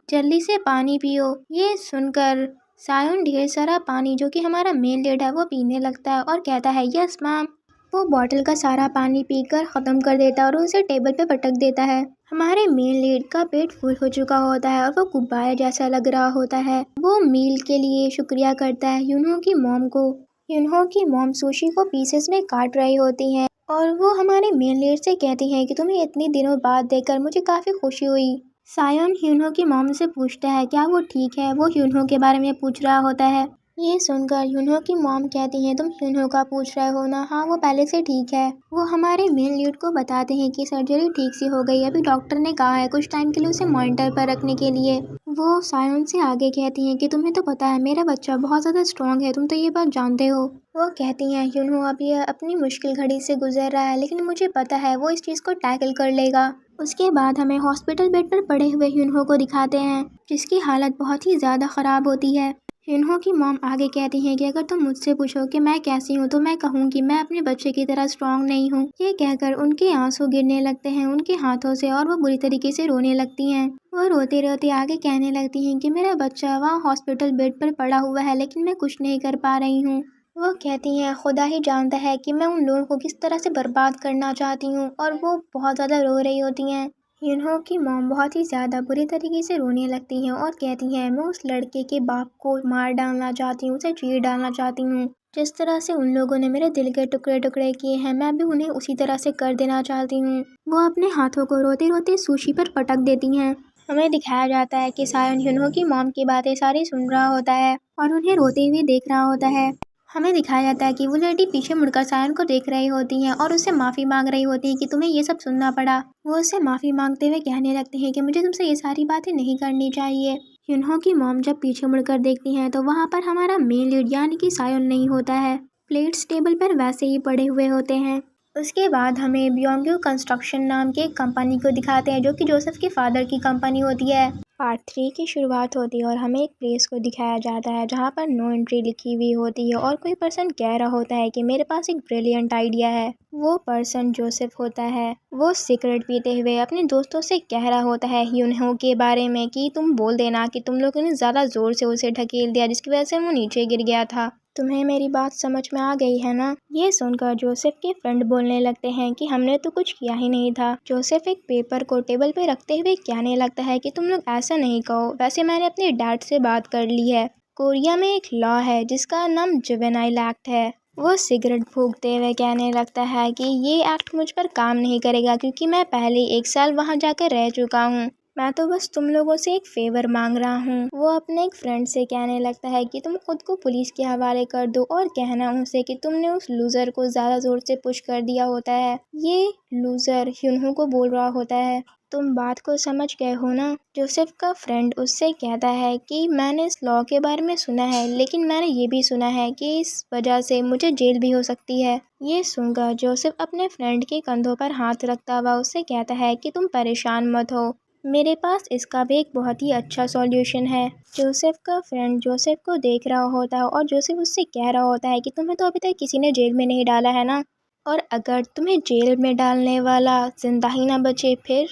S1: जल्दी से पानी पियो। ये सुनकर सायन ढेर सारा पानी जो कि हमारा मेन लीड है वो पीने लगता है और कहता है यस मैम। वो बॉटल का सारा पानी पीकर ख़त्म कर देता है और उसे टेबल पे पटक देता है। हमारे मेन लीड का पेट फुल हो चुका होता है और वो गुब्बारे जैसा लग रहा होता है। वो मील के लिए शुक्रिया करता है यूनहो की मॉम को। यूनहो की मॉम सुशी को पीसेस में काट रही होती हैं और वो हमारे मेन लीड से कहती हैं कि तुम्हें इतने दिनों बाद देखकर मुझे काफ़ी खुशी हुई। सायन यूनहो की मॉम से पूछता है क्या वो ठीक है, वो यूनहो के बारे में पूछ रहा होता है। ये सुनकर यूनहो की मॉम कहती हैं तुम यूनहो का पूछ रहे हो ना, हाँ वो पहले से ठीक है। वो हमारे मेन लीड को बताते हैं कि सर्जरी ठीक सी हो गई, अभी डॉक्टर ने कहा है कुछ टाइम के लिए उसे मॉनिटर पर रखने के लिए। वो सायन से आगे कहती हैं कि तुम्हें तो पता है मेरा बच्चा बहुत ज़्यादा स्ट्रॉन्ग है, तुम तो ये बात जानते हो। वो कहती हैं यूनहो अब ये अपनी मुश्किल घड़ी से गुजर रहा है, लेकिन मुझे पता है वो इस चीज़ को टैकल कर लेगा। उसके बाद हमें हॉस्पिटल बेड पर पड़े हुए यूनहो को दिखाते हैं, जिसकी हालत बहुत ही ज़्यादा ख़राब होती है। यूनहो की मॉम आगे कहती हैं कि अगर तुम मुझसे पूछो कि मैं कैसी हूँ तो मैं कहूँगी मैं अपने बच्चे की तरह स्ट्रॉन्ग नहीं हूँ। ये कहकर उनके आंसू गिरने लगते हैं उनके हाथों से और वो बुरी तरीके से रोने लगती हैं। वो रोते रोते आगे कहने लगती हैं कि मेरा बच्चा वहाँ हॉस्पिटल बेड पर पड़ा हुआ है, लेकिन मैं कुछ नहीं कर पा रही हूँ। वो कहती हैं खुदा ही जानता है कि मैं उन लोगों को किस तरह से बर्बाद करना चाहती हूँ, और वो बहुत ज़्यादा रो रही होती हैं। यूनहो की मॉम बहुत ही ज़्यादा बुरी तरीके से रोने लगती हैं और कहती हैं मैं उस लड़के के बाप को मार डालना चाहती हूँ, उसे चीर डालना चाहती हूँ। जिस तरह से उन लोगों ने मेरे दिल के टुकड़े टुकड़े किए हैं, मैं भी उन्हें उसी तरह से कर देना चाहती हूँ। वो अपने हाथों को रोते रोते सुशी पर पटक देती हैं। हमें दिखाया जाता है कि सायन यूनहो की मॉम की बातें सारी सुन रहा होता है और उन्हें रोते हुए देख रहा होता है। हमें दिखाया जाता है कि वो लड़की पीछे मुड़कर सायन को देख रही होती हैं और उससे माफ़ी मांग रही होती है कि तुम्हें ये सब सुनना पड़ा। वो उससे माफ़ी मांगते हुए कहने लगते हैं कि मुझे तुमसे ये सारी बातें नहीं करनी चाहिए। यूनहो की मॉम जब पीछे मुड़कर देखती हैं तो वहाँ पर हमारा मेन लीड यानी कि सायन नहीं होता है। प्लेट्स टेबल पर वैसे ही पड़े हुए होते हैं। उसके बाद हमें ब्योंगयू कंस्ट्रक्शन नाम के एक कंपनी को दिखाते हैं, जो कि जोसेफ के फादर की कंपनी होती है। पार्ट 3 की शुरुआत होती है और हमें एक प्लेस को दिखाया जाता है जहाँ पर नो एंट्री लिखी हुई होती है और कोई पर्सन कह रहा होता है कि मेरे पास एक ब्रिलियंट आइडिया है। वो पर्सन जोसेफ होता है। वो सिगरेट पीते हुए अपने दोस्तों से कह रहा होता है यूनहो के बारे में कि तुम बोल देना कि तुम लोगों ने ज़्यादा ज़ोर से उसे ढकेल दिया, जिसकी वजह से वो नीचे गिर गया था। तुम्हें मेरी बात समझ में आ गई है ना? ये सुनकर जोसेफ के फ्रेंड बोलने लगते हैं कि हमने तो कुछ किया ही नहीं था। जोसेफ एक पेपर को टेबल पे रखते हुए कहने लगता है कि तुम लोग ऐसा नहीं कहो, वैसे मैंने अपने डैड से बात कर ली है। कोरिया में एक लॉ है जिसका नाम जुवेनाइल एक्ट है। वो सिगरेट फूंकते हुए कहने लगता है कि ये एक्ट मुझ पर काम नहीं करेगा, क्योंकि मैं पहले 1 साल वहाँ जाकर रह चुका हूँ। मैं तो बस तुम लोगों से एक फेवर मांग रहा हूँ। वो अपने एक फ्रेंड से कहने लगता है कि तुम खुद को पुलिस के हवाले कर दो और कहना उनसे कि तुमने उस लूज़र को ज़्यादा ज़ोर से पुश कर दिया होता है। ये लूज़र यूनहो को बोल रहा होता है, तुम बात को समझ गए हो ना? जोसेफ का फ्रेंड उससे कहता है कि मैंने इस लॉ के बारे में सुना है, लेकिन मैंने ये भी सुना है कि इस वजह से मुझे जेल भी हो सकती है। ये सुनकर जोसेफ अपने फ्रेंड के कंधों पर हाथ रखता हुआ उससे कहता है कि तुम परेशान मत हो, मेरे पास इसका भी एक बहुत ही अच्छा सॉल्यूशन है। जोसेफ का फ्रेंड जोसेफ को देख रहा होता है और जोसेफ उससे कह रहा होता है कि तुम्हें तो अभी तक किसी ने जेल में नहीं डाला है ना, और अगर तुम्हें जेल में डालने वाला जिंदा ही ना बचे फिर?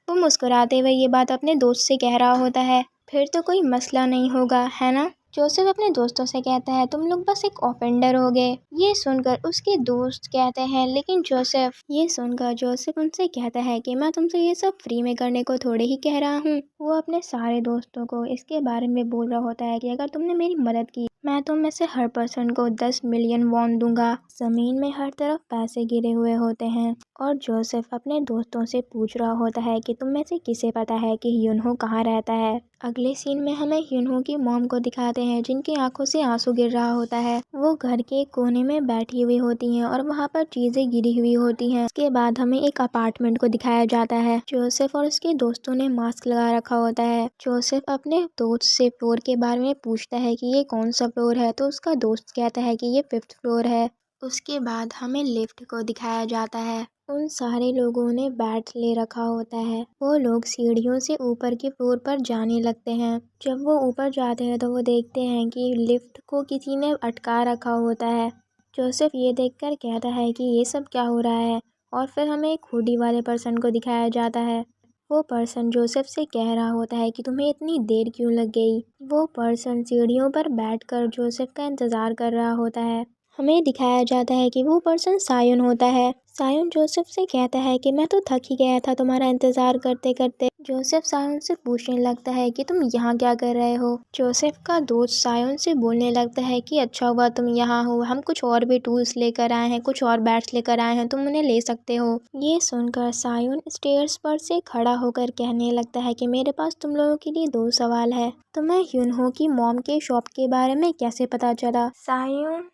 S1: वो मुस्कुराते हुए ये बात अपने दोस्त से कह रहा होता है, फिर तो कोई मसला नहीं होगा, है ना? जोसेफ अपने दोस्तों से कहता है तुम लोग बस एक ऑफेंडर हो गए। ये सुनकर उसके दोस्त कहते हैं लेकिन जोसेफ, ये सुनकर जोसेफ उनसे कहता है कि मैं तुमसे ये सब फ्री में करने को थोड़े ही कह रहा हूँ। वो अपने सारे दोस्तों को इसके बारे में बोल रहा होता है कि अगर तुमने मेरी मदद की मैं तुम में से हर पर्सन को 10 मिलियन वॉन दूंगा। ज़मीन में हर तरफ पैसे गिरे हुए होते हैं और जोसेफ अपने दोस्तों से पूछ रहा होता है कि तुम में से किसे पता है कि यूनहो कहाँ रहता है। अगले सीन में हमें यूनहो की मॉम को दिखाते हैं जिनकी आंखों से आंसू गिर रहा होता है। वो घर के कोने में बैठी हुई होती हैं और वहाँ पर चीजें गिरी हुई होती हैं। उसके बाद हमें एक अपार्टमेंट को दिखाया जाता है। जोसेफ और उसके दोस्तों ने मास्क लगा रखा होता है। जोसेफ अपने दोस्त से फ्लोर के बारे में पूछता है कि ये कौन सा फ्लोर है, तो उसका दोस्त कहता है कि ये 5th फ्लोर है। उसके बाद हमें लिफ्ट को दिखाया जाता है। उन सारे लोगों ने बैट ले रखा होता है। वो लोग सीढ़ियों से ऊपर के फ्लोर पर जाने लगते हैं। जब वो ऊपर जाते हैं तो वो देखते हैं कि लिफ्ट को किसी ने अटका रखा होता है। जोसेफ ये देखकर कहता है कि ये सब क्या हो रहा है, और फिर हमें एक हुडी वाले पर्सन को दिखाया जाता है। वो पर्सन जोसेफ से कह रहा होता है कि तुम्हें इतनी देर क्यों लग गई। वो पर्सन सीढ़ियों पर बैठकर जोसेफ का इंतज़ार कर रहा होता है। हमें दिखाया जाता है कि वो पर्सन सायन होता है। सायन जोसेफ से कहता है कि मैं तो थक ही गया था तुम्हारा इंतज़ार करते करते। जोसेफ सायन से पूछने लगता है कि तुम यहाँ क्या कर रहे हो। जोसेफ का दोस्त सायन से बोलने लगता है कि अच्छा हुआ तुम यहाँ हो, हम कुछ और भी टूल्स लेकर आए हैं, कुछ और बैट्स लेकर आए हैं, तुम उन्हें ले सकते हो। ये सुनकर सायन स्टेयर्स पर से खड़ा होकर कहने लगता है कि मेरे पास तुम लोगों के लिए 2 सवाल है। तुम्हें यूनहो की मॉम के शॉप के बारे में कैसे पता चला? सायन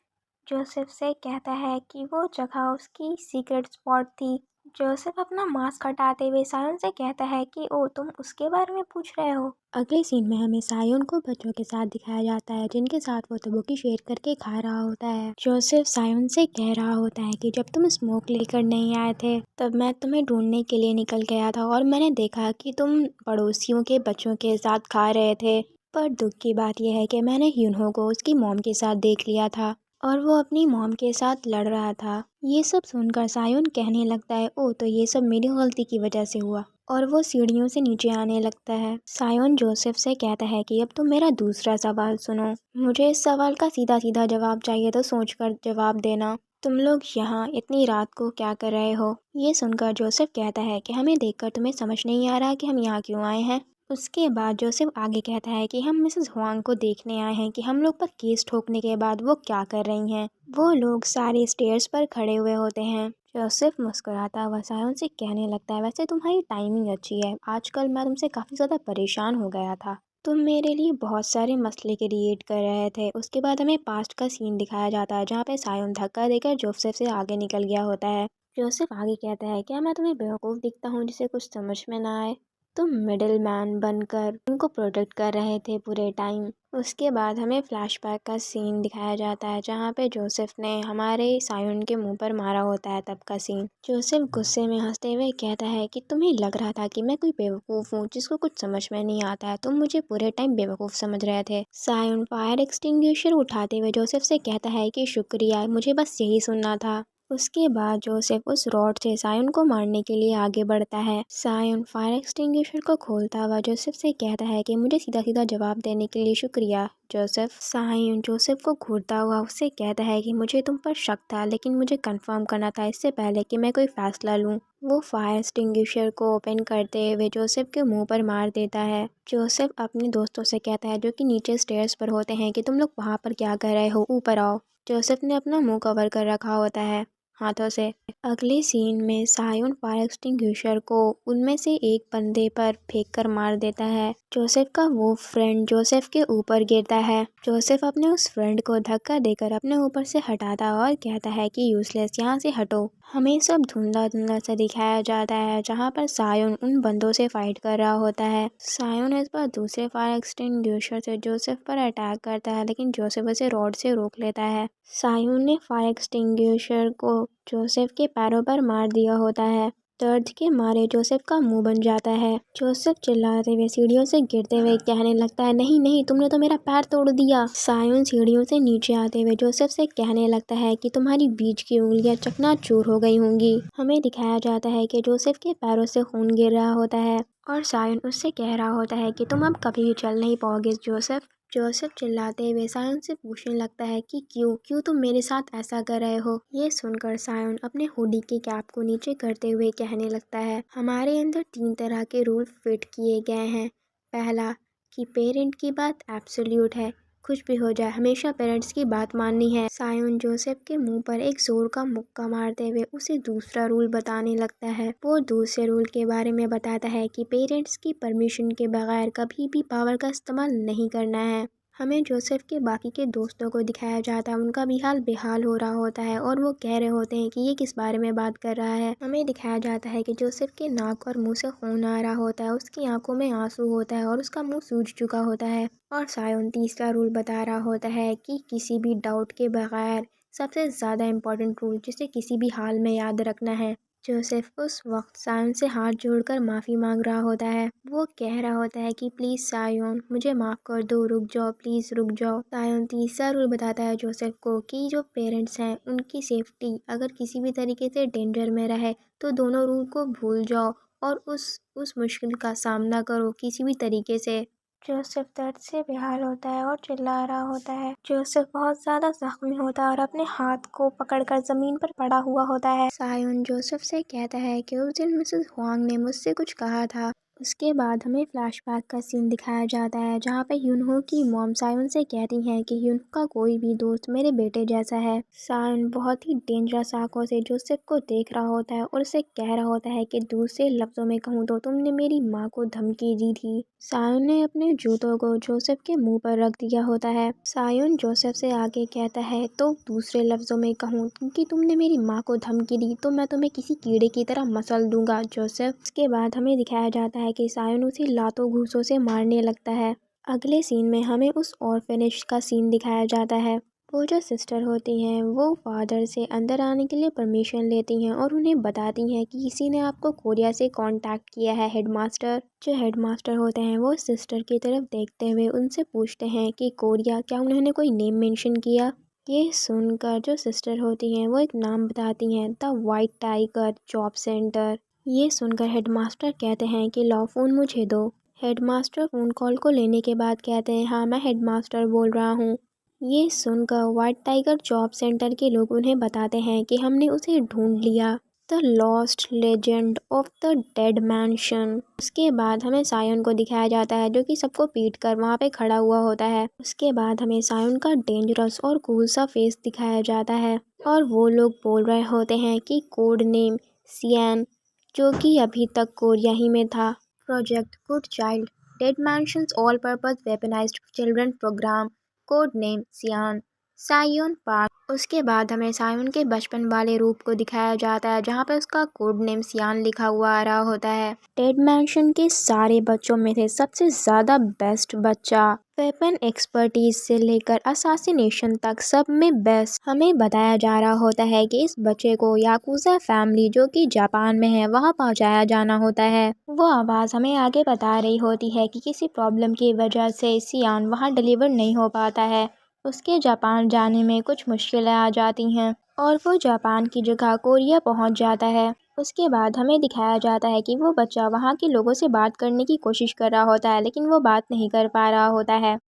S1: जोसेफ से कहता है कि वो जगह उसकी सीक्रेट स्पॉट थी जोसेफ अपना मास्क हटाते हुए सायोन से कहता है कि ओ तुम उसके बारे में पूछ रहे हो। अगले सीन में हमें सायोन को बच्चों के साथ दिखाया जाता है जिनके साथ वो तबूकी शेयर करके खा रहा होता है। जोसेफ सायोन से कह रहा होता है कि जब तुम स्मोक लेकर नहीं आए थे तब मैं तुम्हें ढूंढने के लिए निकल गया था और मैंने देखा कि तुम पड़ोसियों के बच्चों के साथ खा रहे थे। पर दुख की बात यह है कि मैंने यूनहो को उसकी मॉम के साथ देख लिया था और वो अपनी मॉम के साथ लड़ रहा था। ये सब सुनकर सायोन कहने लगता है ओ तो ये सब मेरी गलती की वजह से हुआ और वो सीढ़ियों से नीचे आने लगता है। सायोन जोसेफ से कहता है कि अब तुम मेरा दूसरा सवाल सुनो। मुझे इस सवाल का सीधा सीधा जवाब चाहिए तो सोचकर जवाब देना। तुम लोग यहाँ इतनी रात को क्या कर रहे हो? ये सुनकर जोसेफ कहता है कि हमें देखकर तुम्हें समझ नहीं आ रहा कि हम यहाँ क्यों आए हैं। उसके बाद जोसेफ आगे कहता है कि हम मिसेस हुआंग को देखने आए हैं कि हम लोग पर केस ठोकने के बाद वो क्या कर रही हैं। वो लोग सारे स्टेयर्स पर खड़े हुए होते हैं। जोसेफ मुस्कुराता हुआ सायोन से कहने लगता है वैसे तुम्हारी टाइमिंग अच्छी है, आजकल मैं तुमसे काफ़ी ज़्यादा परेशान हो गया था। तुम मेरे लिए बहुत सारे मसले क्रिएट कर रहे थे। उसके बाद हमें पास्ट का सीन दिखाया जाता है जहाँ पे सायोन धक्का देकर जोसेफ से आगे निकल गया होता है। जोसेफ आगे कहता है क्या मैं तुम्हें बेवकूफ़ दिखता हूँ जिसे कुछ समझ में ना आए? तुम मिडिल मैन बनकर उनको प्रोटेक्ट कर रहे थे पूरे टाइम। उसके बाद हमें फ्लैशबैक का सीन दिखाया जाता है जहाँ पे जोसेफ ने हमारे सायोन के मुंह पर मारा होता है, तब का सीन। जोसेफ गुस्से में हंसते हुए कहता है कि तुम्हें लग रहा था कि मैं कोई बेवकूफ़ हूँ जिसको कुछ समझ में नहीं आता है, तुम मुझे पूरे टाइम बेवकूफ़ समझ रहे थे। सायोन फायर एक्सटिंग्विशर उठाते हुए जोसेफ से कहता है कि शुक्रिया, मुझे बस यही सुनना था। उसके बाद जोसेफ उस रॉड से सायोन को मारने के लिए आगे बढ़ता है। सायोन फायर एक्सटिंग्विशर को खोलता हुआ जोसेफ से कहता है कि मुझे सीधा सीधा जवाब देने के लिए शुक्रिया जोसेफ। सायोन जोसेफ को घूरता हुआ उससे कहता है कि मुझे तुम पर शक था लेकिन मुझे कंफर्म करना था इससे पहले कि मैं कोई फैसला लूँ। वो फायर एक्सटिंग्विशर को ओपन करते हुए जोसेफ के मुंह पर मार देता है। जोसेफ अपने दोस्तों से कहता है जो कि नीचे स्टेयर्स पर होते हैं कि तुम लोग वहाँ पर क्या कर रहे हो, ऊपर आओ। जोसेफ ने अपना मुंह कवर कर रखा होता है हाथों से। अगले सीन में सायोन फायर एक्सटिंग्विशर को उनमें से एक बंदे पर फेंक कर मार देता है। जोसेफ का वो फ्रेंड जोसेफ के ऊपर गिरता है। जोसेफ अपने उस फ्रेंड को धक्का देकर अपने ऊपर से हटाता और कहता है कि यूजलेस, यहाँ से हटो। हमें सब धुंधला धुंधला सा दिखाया जाता है जहाँ पर सायोन उन बंदों से फाइट कर रहा होता है। सायोन इस बार दूसरे फायर एक्सटिंग्विशर से जोसेफ पर अटैक करता है लेकिन जोसेफ उसे रॉड से रोक लेता है। सायोन ने फायर एक्सटिंग्विशर को जोसेफ के पैरों पर मार दिया होता है। दर्द के मारे जोसेफ का मुंह बन जाता है। जोसेफ चिल्लाते हुए सीढ़ियों से गिरते हुए कहने लगता है नहीं नहीं, तुमने तो मेरा पैर तोड़ दिया। सायोन सीढ़ियों से नीचे आते हुए जोसेफ से कहने लगता है कि तुम्हारी बीच की उंगलियां चकनाचूर हो गई होंगी। हमें दिखाया जाता है कि जोसेफ के पैरों से खून गिर रहा होता है और सायोन उससे कह रहा होता है कि तुम अब कभी भी चल नहीं पाओगे जोसेफ। जोसेफ चिल्लाते हुए सायोन से पूछने लगता है कि क्यों क्यों तुम मेरे साथ ऐसा कर रहे हो। ये सुनकर सायोन अपने हुडी के कैप को नीचे करते हुए कहने लगता है हमारे अंदर 3 तरह के रूल फिट किए गए हैं। पहला कि पेरेंट की बात एब्सोल्यूट है, कुछ भी हो जाए हमेशा पेरेंट्स की बात माननी है। सायोन जोसेफ के मुंह पर एक जोर का मुक्का मारते हुए उसे दूसरा रूल बताने लगता है। वो दूसरे रूल के बारे में बताता है कि पेरेंट्स की परमिशन के बगैर कभी भी पावर का इस्तेमाल नहीं करना है। हमें जोसेफ के बाकी के दोस्तों को दिखाया जाता है, उनका भी हाल बेहाल हो रहा होता है और वो कह रहे होते हैं कि ये किस बारे में बात कर रहा है। हमें दिखाया जाता है कि जोसेफ के नाक और मुंह से खून आ रहा होता है, उसकी आंखों में आंसू होता है और उसका मुंह सूज चुका होता है। और सायोन तीसरा रूल बता रहा होता है कि किसी भी डाउट के बगैर सबसे ज़्यादा इम्पोर्टेंट रूल जिसे किसी भी हाल में याद रखना है। जोसेफ उस वक्त सायोन से हाथ जोड़कर माफ़ी मांग रहा होता है। वो कह रहा होता है कि प्लीज़ सायोन मुझे माफ़ कर दो, रुक जाओ, प्लीज़ रुक जाओ। सायोन तीसरा रूल बताता है जोसेफ को कि जो पेरेंट्स हैं उनकी सेफ्टी अगर किसी भी तरीके से डेंजर में रहे तो दोनों रूल को भूल जाओ और उस मुश्किल का सामना करो किसी भी तरीके से। जोसेफ दर्द से बेहाल होता है और चिल्ला रहा होता है। जोसेफ बहुत ज़्यादा जख्मी होता है और अपने हाथ को पकड़कर ज़मीन पर पड़ा हुआ होता है। सायोन जोसेफ से कहता है कि उस दिन मिसेस हुआंग ने मुझसे कुछ कहा था। उसके बाद हमें फ्लैशबैक का सीन दिखाया जाता है जहाँ पे यूनहो की मॉम सायुन से कहती हैं कि यूनहो का कोई भी दोस्त मेरे बेटे जैसा है। सायुन बहुत ही डेंजरस आंखों से जोसेफ को देख रहा होता है और उसे कह रहा होता है कि दूसरे लफ्जों में कहूँ तो तुमने मेरी माँ को धमकी दी थी। सायुन ने अपने जूतों को जोसेफ के मुंह पर रख दिया होता है। सायुन जोसेफ से आगे कहता है तो दूसरे लफ्जों में कहूँ कि तुमने मेरी माँ को धमकी दी तो मैं तुम्हें किसी कीड़े की तरह मसल दूंगा जोसेफ। इसके बाद हमें दिखाया जाता है कि सायुन उसे लातों घूंसों से मारने लगता है। अगले सीन में हमें उस ऑर्फनेज का सीन दिखाया जाता है। वो जो सिस्टर होती हैं वो फादर से अंदर आने के लिए परमिशन लेती हैं और उन्हें बताती हैं कि किसी ने आपको कोरिया से कांटेक्ट किया है हेडमास्टर। जो हेडमास्टर होते हैं वो सिस्टर की तरफ देखते हुए उनसे पूछते हैं कि कोरिया, क्या उन्होंने कोई नेम मेंशन किया। ये सुनकर जो सिस्टर होती हैं वो एक नाम बताती हैं, the white tiger job centre. ये सुनकर हेडमास्टर कहते हैं कि लो फ़ोन मुझे दो। हेडमास्टर फ़ोन कॉल को लेने के बाद कहते हैं हाँ मैं हेडमास्टर बोल रहा हूँ। ये सुनकर वाइट टाइगर जॉब सेंटर के लोग उन्हें बताते हैं कि हमने उसे ढूंढ लिया, the lost legend of the dead mention. उसके बाद हमें सायुन को दिखाया जाता है जो कि सबको पीट कर वहाँ पे खड़ा हुआ होता है। उसके बाद हमें सायुन का डेंजरस और कूल सा फेस दिखाया जाता है और वो लोग बोल रहे होते हैं कि कोड नेम सियान, जो कि अभी तक कोरिया ही में था। Project good child, dead mansions all purpose weaponized children program, code name सियान, सायुन पार्क। उसके बाद हमें सायुन के बचपन वाले रूप को दिखाया जाता है जहाँ पे उसका कोड नेम सियान लिखा हुआ आ रहा होता है। डेड मैंशन के सारे बच्चों में से सबसे ज़्यादा बेस्ट बच्चा, वेपन एक्सपर्टीज से लेकर असासिनेशन तक सब में बेस्ट। हमें बताया जा रहा होता है कि इस बच्चे को याकुजा फैमिली जो कि जापान में है वहाँ पहुँचाया जाना होता है। वो आवाज़ हमें आगे बता रही होती है कि किसी प्रॉब्लम की वजह से सियान वहाँ डिलीवर नहीं हो पाता है। उसके जापान जाने में कुछ मुश्किलें आ जाती हैं और वो जापान की जगह कोरिया पहुंच जाता है। उसके बाद हमें दिखाया जाता है कि वो बच्चा वहाँ के लोगों से बात करने की कोशिश कर रहा होता है लेकिन वो बात नहीं कर पा रहा होता है।